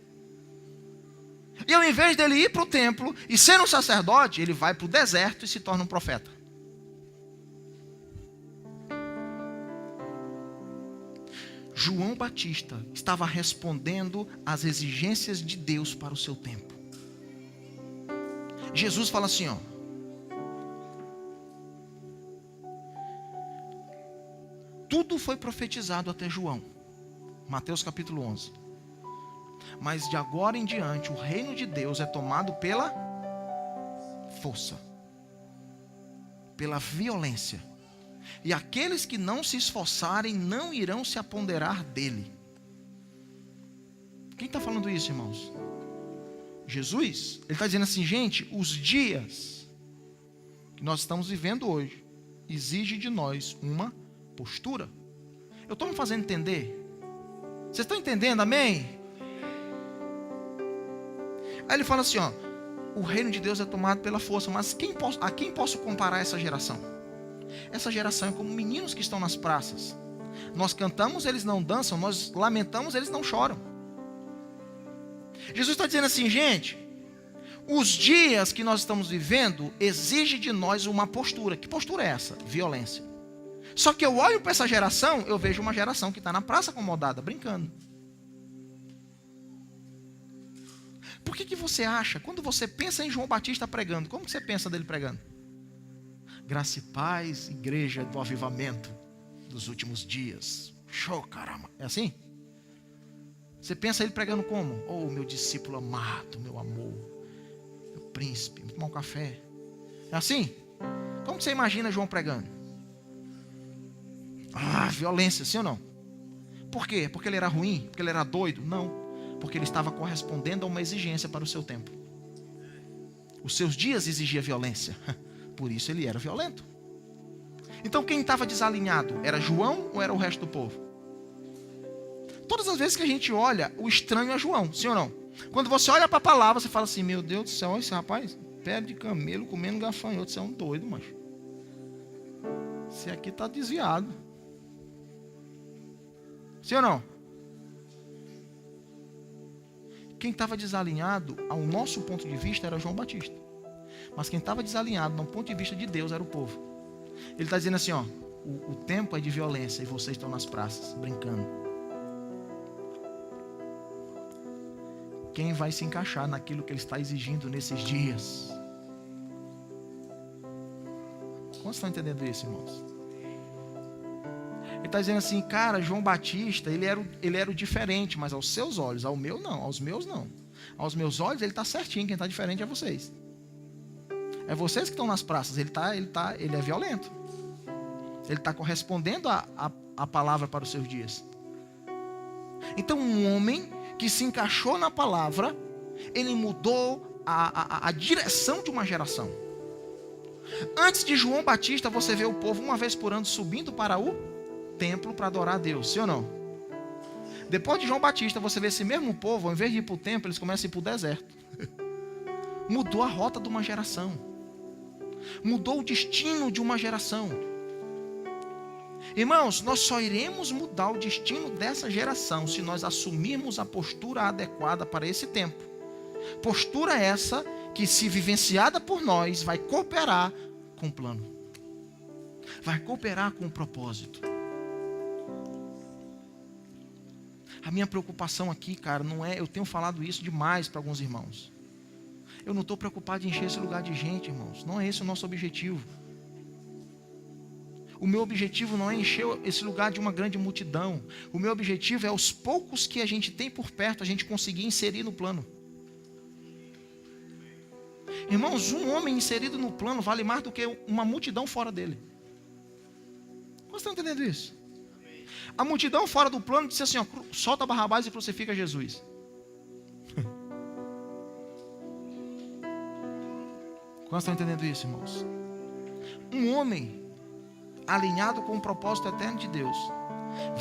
E ao invés dele ir para o templo e ser um sacerdote, ele vai para o deserto e se torna um profeta. João Batista estava respondendo às exigências de Deus para o seu tempo. Jesus fala assim, ó: tudo foi profetizado até João. Mateus capítulo 11. Mas de agora em diante, o reino de Deus é tomado pela força, pela violência. E aqueles que não se esforçarem não irão se apoderar dele. Quem está falando isso, irmãos? Jesus. Ele está dizendo assim, gente, os dias que nós estamos vivendo hoje exigem de nós uma postura. Eu estou me fazendo entender? Vocês estão entendendo, amém? Aí ele fala assim, ó, o reino de Deus é tomado pela força, mas a quem posso comparar essa geração? Essa geração é como meninos que estão nas praças. Nós cantamos, eles não dançam, nós lamentamos, eles não choram. Jesus está dizendo assim, gente, os dias que nós estamos vivendo exigem de nós uma postura. Que postura é essa? Violência. Só que eu olho para essa geração, eu vejo uma geração que está na praça acomodada, brincando. Por que você acha, quando você pensa em João Batista pregando, como que você pensa dele pregando? Graça e paz, igreja do avivamento dos últimos dias. Show, caramba. É assim? Você pensa ele pregando como? Oh, meu discípulo amado, meu amor, meu príncipe, vamos tomar um café. É assim? Como que você imagina João pregando? Ah, violência, sim ou não? Por quê? Porque ele era ruim? Porque ele era doido? Não. Porque ele estava correspondendo a uma exigência para o seu tempo. Os seus dias exigiam violência. Por isso ele era violento. Então quem estava desalinhado? Era João ou era o resto do povo? Todas as vezes que a gente olha, o estranho é João, sim ou não? Quando você olha para a palavra, você fala assim, meu Deus do céu, olha esse rapaz, pé de camelo comendo gafanhoto, você é um doido, macho. Esse aqui está desviado. Sim ou não? Quem estava desalinhado, ao nosso ponto de vista, era João Batista. Mas quem estava desalinhado, do ponto de vista de Deus, era o povo. Ele está dizendo assim, ó, o tempo é de violência e vocês estão nas praças, brincando. Quem vai se encaixar naquilo que ele está exigindo nesses dias? Como estão entendendo isso, irmãos? Ele está dizendo assim, cara, João Batista, ele era o diferente, mas aos seus olhos, ao meu não, aos meus não. Aos meus olhos ele está certinho, quem está diferente é vocês. É vocês que estão nas praças, ele é violento. Ele está correspondendo a palavra para os seus dias. Então um homem que se encaixou na palavra, ele mudou a direção de uma geração. Antes de João Batista, você vê o povo uma vez por ano subindo para o templo para adorar a Deus, sim ou não? Depois de João Batista, você vê esse mesmo povo, ao invés de ir para o templo, eles começam a ir para o deserto. Mudou a rota de uma geração. Mudou o destino de uma geração. Irmãos, nós só iremos mudar o destino dessa geração se nós assumirmos a postura adequada para esse tempo. Postura essa que, se vivenciada por nós, vai cooperar com o plano. Vai cooperar com o propósito. A minha preocupação aqui, cara, não é... Eu tenho falado isso demais para alguns irmãos. Eu não estou preocupado em encher esse lugar de gente, irmãos. Não é esse o nosso objetivo. O meu objetivo não é encher esse lugar de uma grande multidão. O meu objetivo é aos poucos que a gente tem por perto, a gente conseguir inserir no plano. Irmãos, um homem inserido no plano vale mais do que uma multidão fora dele. Vocês estão entendendo isso? A multidão fora do plano disse assim, ó, solta Barrabás e crucifica Jesus. Vocês estão entendendo isso, irmãos? Um homem alinhado com o propósito eterno de Deus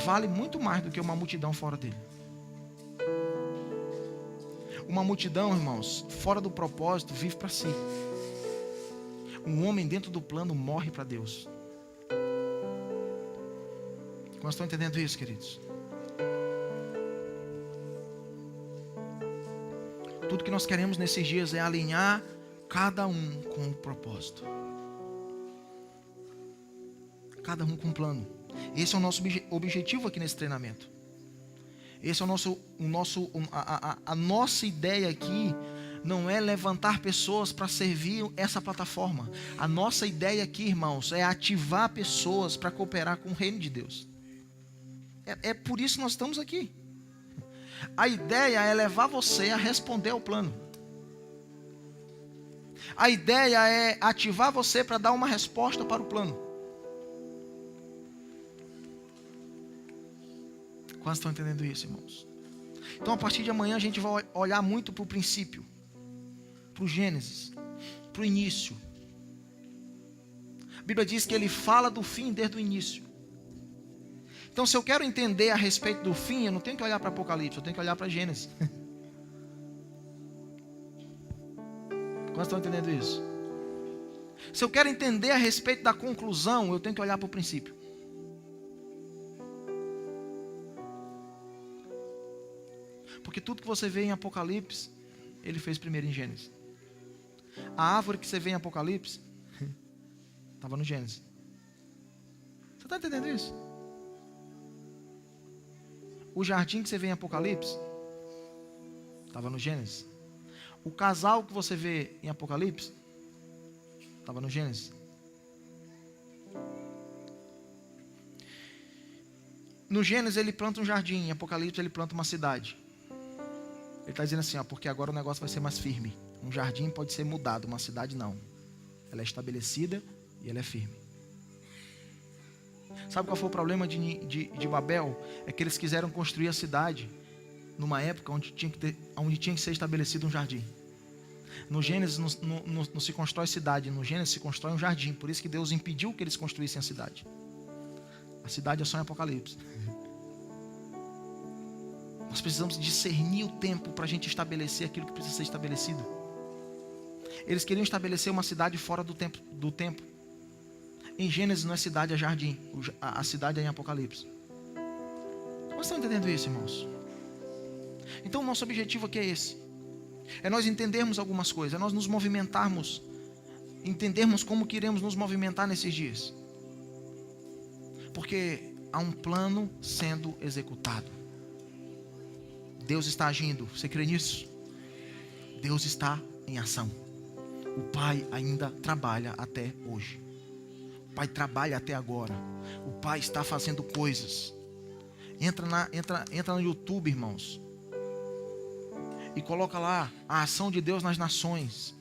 vale muito mais do que uma multidão fora dele. Uma multidão, irmãos, fora do propósito, vive para si. Um homem dentro do plano morre para Deus. Vocês estão entendendo isso, queridos? Tudo que nós queremos nesses dias é alinhar cada um com o propósito. Cada um com um plano. Esse é o nosso objetivo aqui nesse treinamento. Esse é a nossa ideia aqui não é levantar pessoas para servir essa plataforma. A nossa ideia aqui, irmãos, é ativar pessoas para cooperar com o reino de Deus. É por isso que nós estamos aqui. A ideia é levar você a responder ao plano. A ideia é ativar você para dar uma resposta para o plano. Quantos estão entendendo isso, irmãos? Então, a partir de amanhã, a gente vai olhar muito para o princípio, para o Gênesis, para o início. A Bíblia diz que ele fala do fim desde o início. Então, se eu quero entender a respeito do fim, eu não tenho que olhar para Apocalipse, eu tenho que olhar para Gênesis. Quantos estão entendendo isso? Se eu quero entender a respeito da conclusão, eu tenho que olhar para o princípio. Porque tudo que você vê em Apocalipse, ele fez primeiro em Gênesis. A árvore que você vê em Apocalipse, estava no Gênesis. Você está entendendo isso? O jardim que você vê em Apocalipse, estava no Gênesis. O casal que você vê em Apocalipse, estava no Gênesis. No Gênesis ele planta um jardim, em Apocalipse ele planta uma cidade. Ele está dizendo assim, ó, porque agora o negócio vai ser mais firme. Um jardim pode ser mudado, uma cidade não. Ela é estabelecida e ela é firme. Sabe qual foi o problema de Babel? É que eles quiseram construir a cidade numa época onde tinha que ser estabelecido um jardim. No Gênesis não se constrói cidade, no Gênesis se constrói um jardim. Por isso que Deus impediu que eles construíssem a cidade. A cidade é só em Apocalipse. Nós precisamos discernir o tempo para a gente estabelecer aquilo que precisa ser estabelecido. Eles queriam estabelecer uma cidade fora do tempo. Em Gênesis não é cidade, é jardim. A cidade é em Apocalipse. Vocês estão entendendo isso, irmãos? Então o nosso objetivo aqui é esse. É nós entendermos algumas coisas, é nós nos movimentarmos, entendermos como queremos nos movimentar nesses dias. Porque há um plano sendo executado. Deus está agindo, você crê nisso? Deus está em ação. O Pai ainda trabalha até hoje. O Pai trabalha até agora. O Pai está fazendo coisas. Entra no YouTube, irmãos, e coloca lá a ação de Deus nas nações.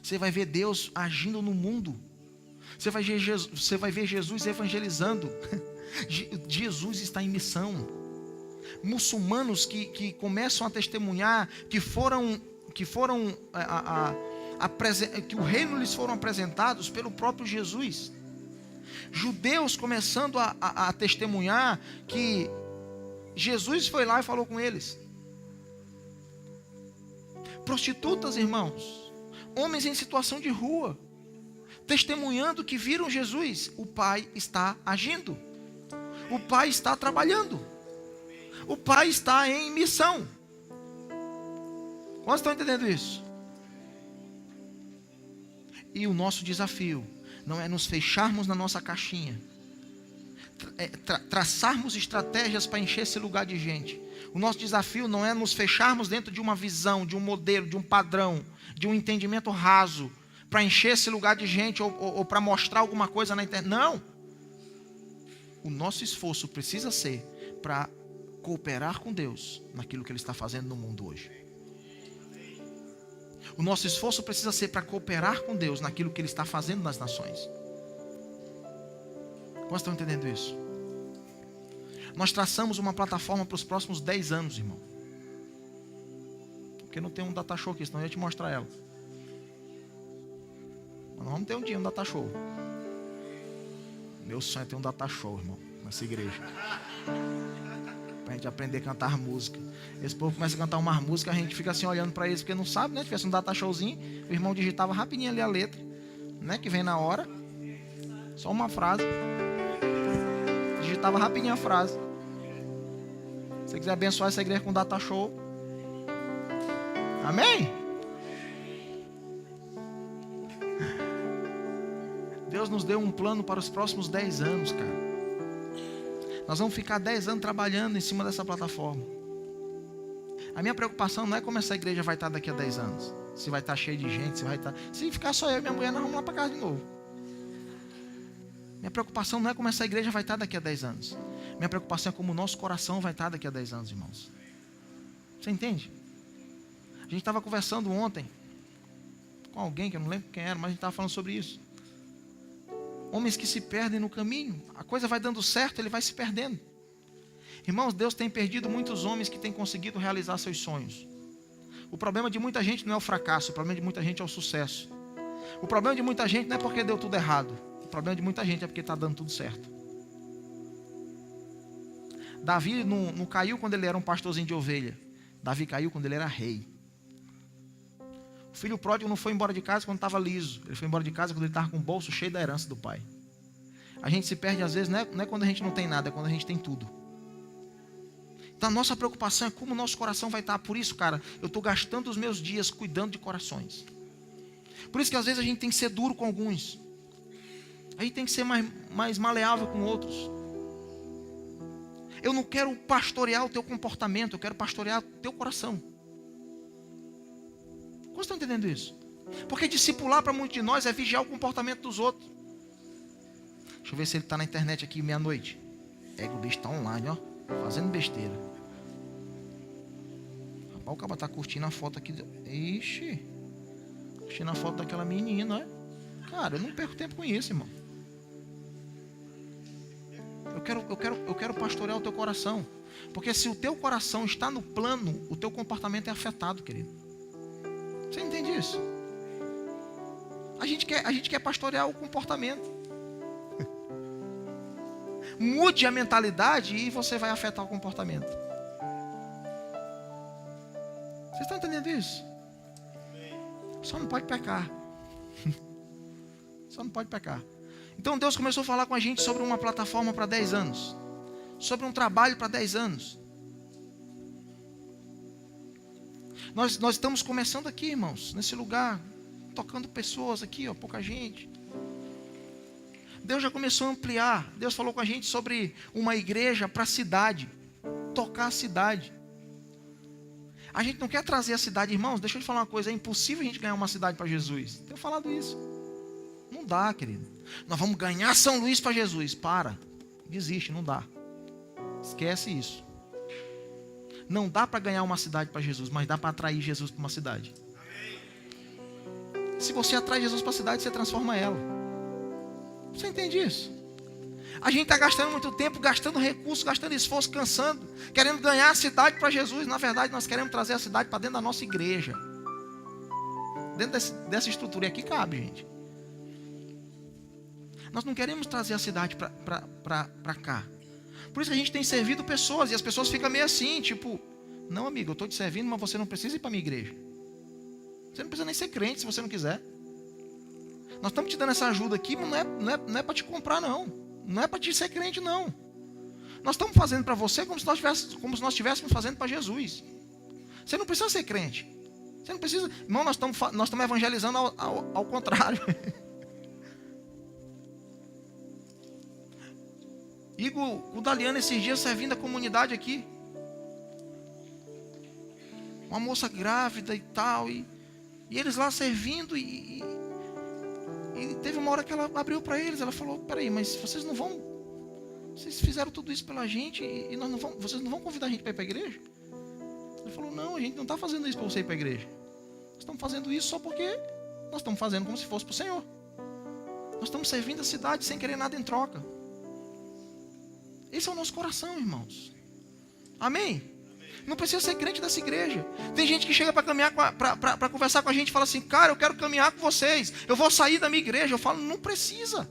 Você vai ver Deus agindo no mundo. Você vai ver Jesus evangelizando. Jesus está em missão. Muçulmanos que começam a testemunhar que o reino lhes foram apresentados pelo próprio Jesus. Judeus começando a testemunhar que Jesus foi lá e falou com eles. Prostitutas, irmãos, homens em situação de rua, testemunhando que viram Jesus. O Pai está agindo. O Pai está trabalhando. O Pai está em missão. Quantos estão entendendo isso? E o nosso desafio não é nos fecharmos na nossa caixinha, traçarmos estratégias para encher esse lugar de gente. O nosso desafio não é nos fecharmos dentro de uma visão, de um modelo, de um padrão, de um entendimento raso, para encher esse lugar de gente ou para mostrar alguma coisa na internet. Não. O nosso esforço precisa ser para cooperar com Deus naquilo que Ele está fazendo no mundo hoje. O nosso esforço precisa ser para cooperar com Deus naquilo que Ele está fazendo nas nações. Quantos estão entendendo isso? Nós traçamos uma plataforma para os próximos 10 anos, irmão. Porque não tem um data show aqui, senão eu ia te mostrar ela. Mas nós vamos ter um dia um data show. Meu sonho é ter um data show, irmão, nessa igreja. Pra gente aprender a cantar música. Esse povo começa a cantar umas músicas, a gente fica assim olhando para eles, porque não sabe, né? Se tivesse um data showzinho, o irmão digitava rapidinho ali a letra, né? Que vem na hora. Só uma frase. Digitava rapidinho a frase. Se você quiser abençoar essa igreja com data show. Amém? Deus nos deu um plano para os próximos 10 anos, cara. Nós vamos ficar 10 anos trabalhando em cima dessa plataforma. A minha preocupação não é como essa igreja vai estar daqui a 10 anos. Se vai estar cheio de gente, se vai estar... Se ficar só eu e minha mulher, nós vamos lá para casa de novo. Minha preocupação não é como essa igreja vai estar daqui a 10 anos. Minha preocupação é como o nosso coração vai estar daqui a 10 anos, irmãos. Você entende? A gente estava conversando ontem com alguém, que eu não lembro quem era, mas a gente estava falando sobre isso. Homens que se perdem no caminho. A coisa vai dando certo, ele vai se perdendo. Irmãos, Deus tem perdido muitos homens que têm conseguido realizar seus sonhos. O problema de muita gente não é o fracasso, o problema de muita gente é o sucesso. O problema de muita gente não é porque deu tudo errado. O problema de muita gente é porque está dando tudo certo. Davi não caiu quando ele era um pastorzinho de ovelha. Davi caiu quando ele era rei. O filho pródigo não foi embora de casa quando estava liso. Ele foi embora de casa quando ele estava com o bolso cheio da herança do pai. A gente se perde às vezes, não é quando a gente não tem nada, é quando a gente tem tudo. Então a nossa preocupação é como o nosso coração vai estar. Por isso, cara, eu estou gastando os meus dias cuidando de corações. Por isso que às vezes a gente tem que ser duro com alguns. A gente tem que ser mais maleável com outros. Eu não quero pastorear o teu comportamento, eu quero pastorear o teu coração. Como estão entendendo isso? Porque discipular para muitos de nós é vigiar o comportamento dos outros. Deixa eu ver se ele está na internet aqui meia-noite. O bicho está online, ó, fazendo besteira. Rapaz, o cara está curtindo a foto aqui. Ixi, curtindo a foto daquela menina, é? Cara, eu não perco tempo com isso, irmão. Eu quero pastorear o teu coração. Porque se o teu coração está no plano, o teu comportamento é afetado, querido. Você entende isso? A gente quer pastorear o comportamento. Mude a mentalidade e você vai afetar o comportamento. Vocês estão entendendo isso? Só não pode pecar. Só não pode pecar. Então Deus começou a falar com a gente sobre uma plataforma para 10 anos. Sobre um trabalho para 10 anos. Nós estamos começando aqui, irmãos, nesse lugar, tocando pessoas aqui, ó, pouca gente. Deus já começou a ampliar. Deus falou com a gente sobre uma igreja para a cidade, tocar a cidade. A gente não quer trazer a cidade, irmãos, deixa eu te falar uma coisa, é impossível a gente ganhar uma cidade para Jesus. Tenho falado isso. Não dá, querido. Nós vamos ganhar São Luís para Jesus. Para, desiste, não dá. Esquece isso. Não dá para ganhar uma cidade para Jesus, mas dá para atrair Jesus para uma cidade. Se você atrai Jesus para a cidade, você transforma ela. Você entende isso? A gente está gastando muito tempo, gastando recursos, gastando esforço, cansando, querendo ganhar a cidade para Jesus. Na verdade, nós queremos trazer a cidade para dentro da nossa igreja. Dentro dessa estrutura. E aqui cabe, gente. Nós não queremos trazer a cidade para cá. Por isso que a gente tem servido pessoas. E as pessoas ficam meio assim, tipo, não, amigo, eu estou te servindo, mas você não precisa ir para a minha igreja. Você não precisa nem ser crente se você não quiser. Nós estamos te dando essa ajuda aqui, mas não é para te comprar, não. Não é para te ser crente, não. Nós estamos fazendo para você como se nós estivéssemos fazendo para Jesus. Você não precisa ser crente. Você não precisa. Irmão, nós estamos evangelizando ao contrário. Igor, o Daliano esses dias servindo a comunidade aqui. Uma moça grávida e tal. E eles lá servindo e teve uma hora que ela abriu para eles. Ela falou, peraí, mas vocês não vão... Vocês fizeram tudo isso pela gente e vocês não vão convidar a gente para ir para a igreja? Ele falou, não, a gente não está fazendo isso para você ir para a igreja. Nós estamos fazendo isso só porque nós estamos fazendo como se fosse para o Senhor. Nós estamos servindo a cidade sem querer nada em troca. Esse é o nosso coração, irmãos. Amém? Não precisa ser crente dessa igreja. Tem gente que chega para caminhar, para conversar com a gente e fala assim, cara, eu quero caminhar com vocês. Eu vou sair da minha igreja. Eu falo, não precisa.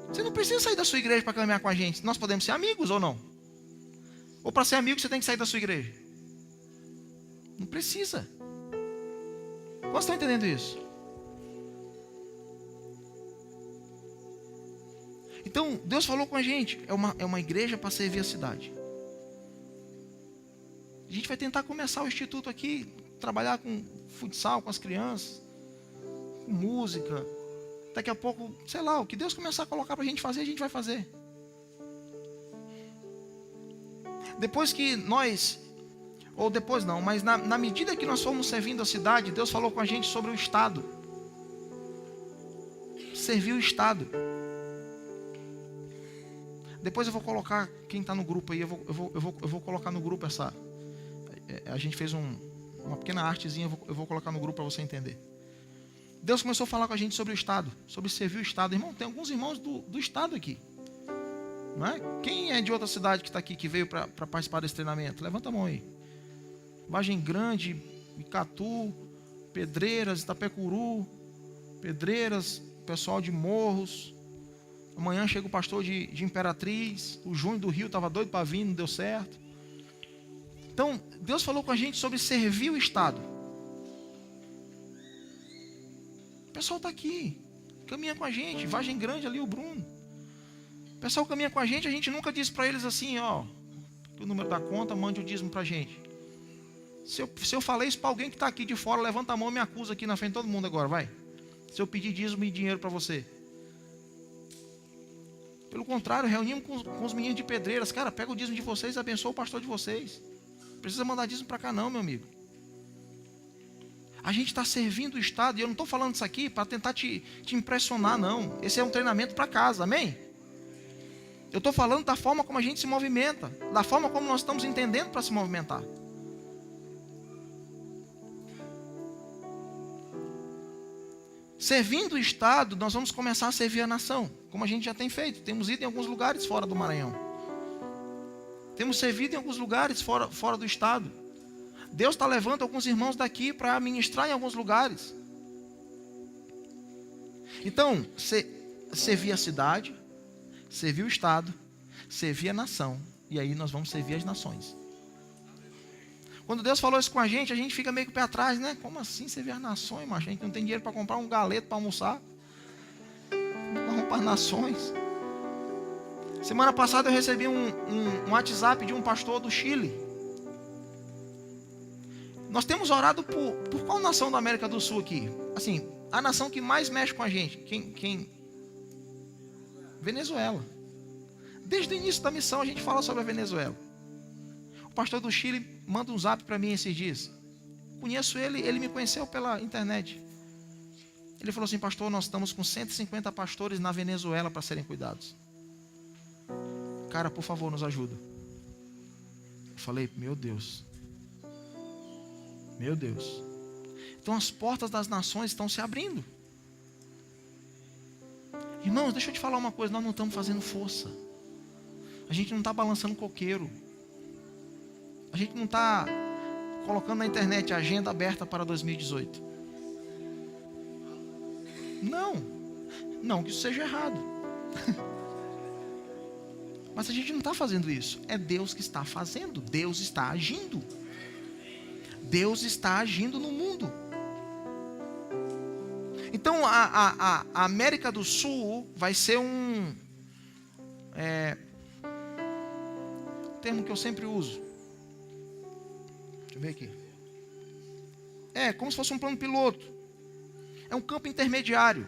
Você não precisa sair da sua igreja para caminhar com a gente. Nós podemos ser amigos ou não? Ou para ser amigo você tem que sair da sua igreja? Não precisa. Vocês estão entendendo isso? Então, Deus falou com a gente, é uma igreja para servir a cidade. A gente vai tentar começar o instituto aqui, trabalhar com futsal, com as crianças, com música. Daqui a pouco, sei lá, o que Deus começar a colocar para a gente vai fazer. Depois que nós, ou depois não, mas na medida que nós fomos servindo a cidade, Deus falou com a gente sobre o Estado. Servir o Estado. Depois eu vou colocar, quem está no grupo aí, eu vou colocar no grupo essa... A gente fez uma pequena artezinha, eu vou colocar no grupo para você entender. Deus começou a falar com a gente sobre o Estado, sobre servir o Estado. Irmão, tem alguns irmãos do Estado aqui. Não é? Quem é de outra cidade que está aqui, que veio para participar desse treinamento? Levanta a mão aí. Vargem Grande, Icatu, Pedreiras, Itapecuru, Pedreiras, pessoal de Morros. Amanhã chega o pastor de Imperatriz. O Júnior do Rio estava doido para vir, não deu certo. Então, Deus falou com a gente sobre servir o Estado. O pessoal está aqui, caminha com a gente. Vargem Grande ali, o Bruno. O pessoal caminha com a gente nunca diz para eles assim, ó, o número da conta, mande o dízimo para a gente. Se eu falei isso para alguém que está aqui de fora, levanta a mão e me acusa aqui na frente de todo mundo agora, vai. Se eu pedir dízimo e dinheiro para você. Pelo contrário, reunimos com os meninos de Pedreiras. Cara, pega o dízimo de vocês e abençoa o pastor de vocês. Não precisa mandar dízimo para cá não, meu amigo. A gente está servindo o Estado, e eu não estou falando isso aqui para tentar te impressionar, não. Esse é um treinamento para casa, amém? Eu estou falando da forma como a gente se movimenta, da forma como nós estamos entendendo para se movimentar. Servindo o Estado, nós vamos começar a servir a nação, como a gente já tem feito. Temos ido em alguns lugares fora do Maranhão. Temos servido em alguns lugares fora do Estado. Deus está levando alguns irmãos daqui para ministrar em alguns lugares. Então, servir a cidade, servir o Estado, servir a nação. E aí nós vamos servir as nações. Quando Deus falou isso com a gente fica meio que pé atrás, né? Como assim servir as nações, macho? A gente não tem dinheiro para comprar um galeto para almoçar. Vamos para as nações. Semana passada eu recebi um WhatsApp de um pastor do Chile. Nós temos orado por qual nação da América do Sul aqui? Assim, a nação que mais mexe com a gente. Quem? Venezuela. Desde o início da missão a gente fala sobre a Venezuela. O pastor do Chile manda um zap para mim esses dias. Conheço ele, ele me conheceu pela internet. Ele falou assim, pastor, nós estamos com 150 pastores na Venezuela para serem cuidados. Cara, por favor, nos ajuda. Eu falei, meu Deus. Meu Deus. Então as portas das nações estão se abrindo. Irmãos, deixa eu te falar uma coisa, nós não estamos fazendo força. A gente não está balançando coqueiro. A gente não está colocando na internet a agenda aberta para 2018. Não que isso seja errado. Mas a gente não está fazendo isso. É Deus que está fazendo. Deus está agindo. Deus está agindo no mundo. Então a América do Sul vai ser termo que eu sempre uso. Deixa eu ver aqui. É como se fosse um plano piloto. É um campo intermediário.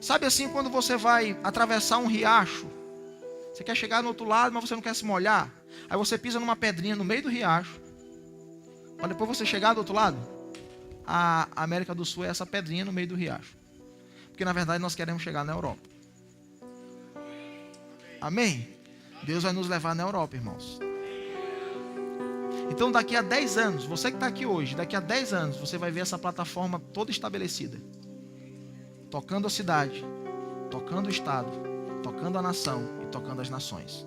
Sabe assim, quando você vai atravessar um riacho, você quer chegar no outro lado, mas você não quer se molhar. Aí você pisa numa pedrinha no meio do riacho, para depois você chegar do outro lado. A América do Sul é essa pedrinha no meio do riacho. Porque na verdade nós queremos chegar na Europa. Amém? Deus vai nos levar na Europa, irmãos. Então daqui a 10 anos, você que está aqui hoje, daqui a 10 anos, você vai ver essa plataforma toda estabelecida. Tocando a cidade, tocando o Estado, tocando a nação e tocando as nações.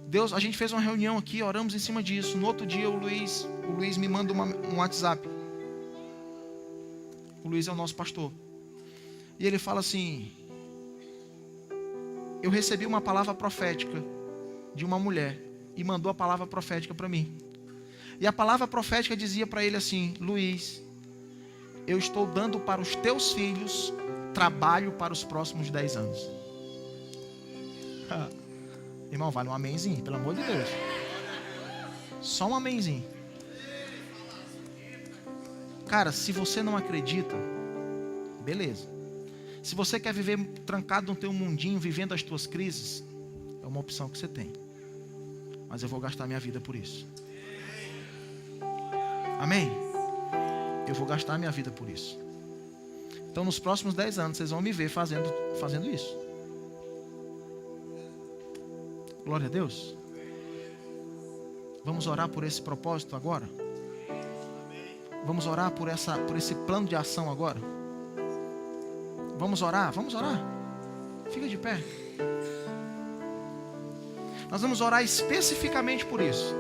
Deus, a gente fez uma reunião aqui, oramos em cima disso. No outro dia o Luiz me manda um WhatsApp. O Luiz é o nosso pastor. E ele fala assim: eu recebi uma palavra profética de uma mulher e mandou a palavra profética para mim. E a palavra profética dizia para ele assim: Luiz, eu estou dando para os teus filhos trabalho para os próximos 10 anos. Irmão, vale um amenzinho, pelo amor de Deus. Só um amenzinho. Cara, se você não acredita, beleza. Se você quer viver trancado no teu mundinho, vivendo as tuas crises, é uma opção que você tem. Mas eu vou gastar minha vida por isso. Amém? Eu vou gastar minha vida por isso. Então, nos próximos 10 anos, vocês vão me ver fazendo isso. Glória a Deus. Vamos orar por esse propósito agora? Vamos orar por esse plano de ação agora? Vamos orar? Vamos orar. Fica de pé. Nós vamos orar especificamente por isso.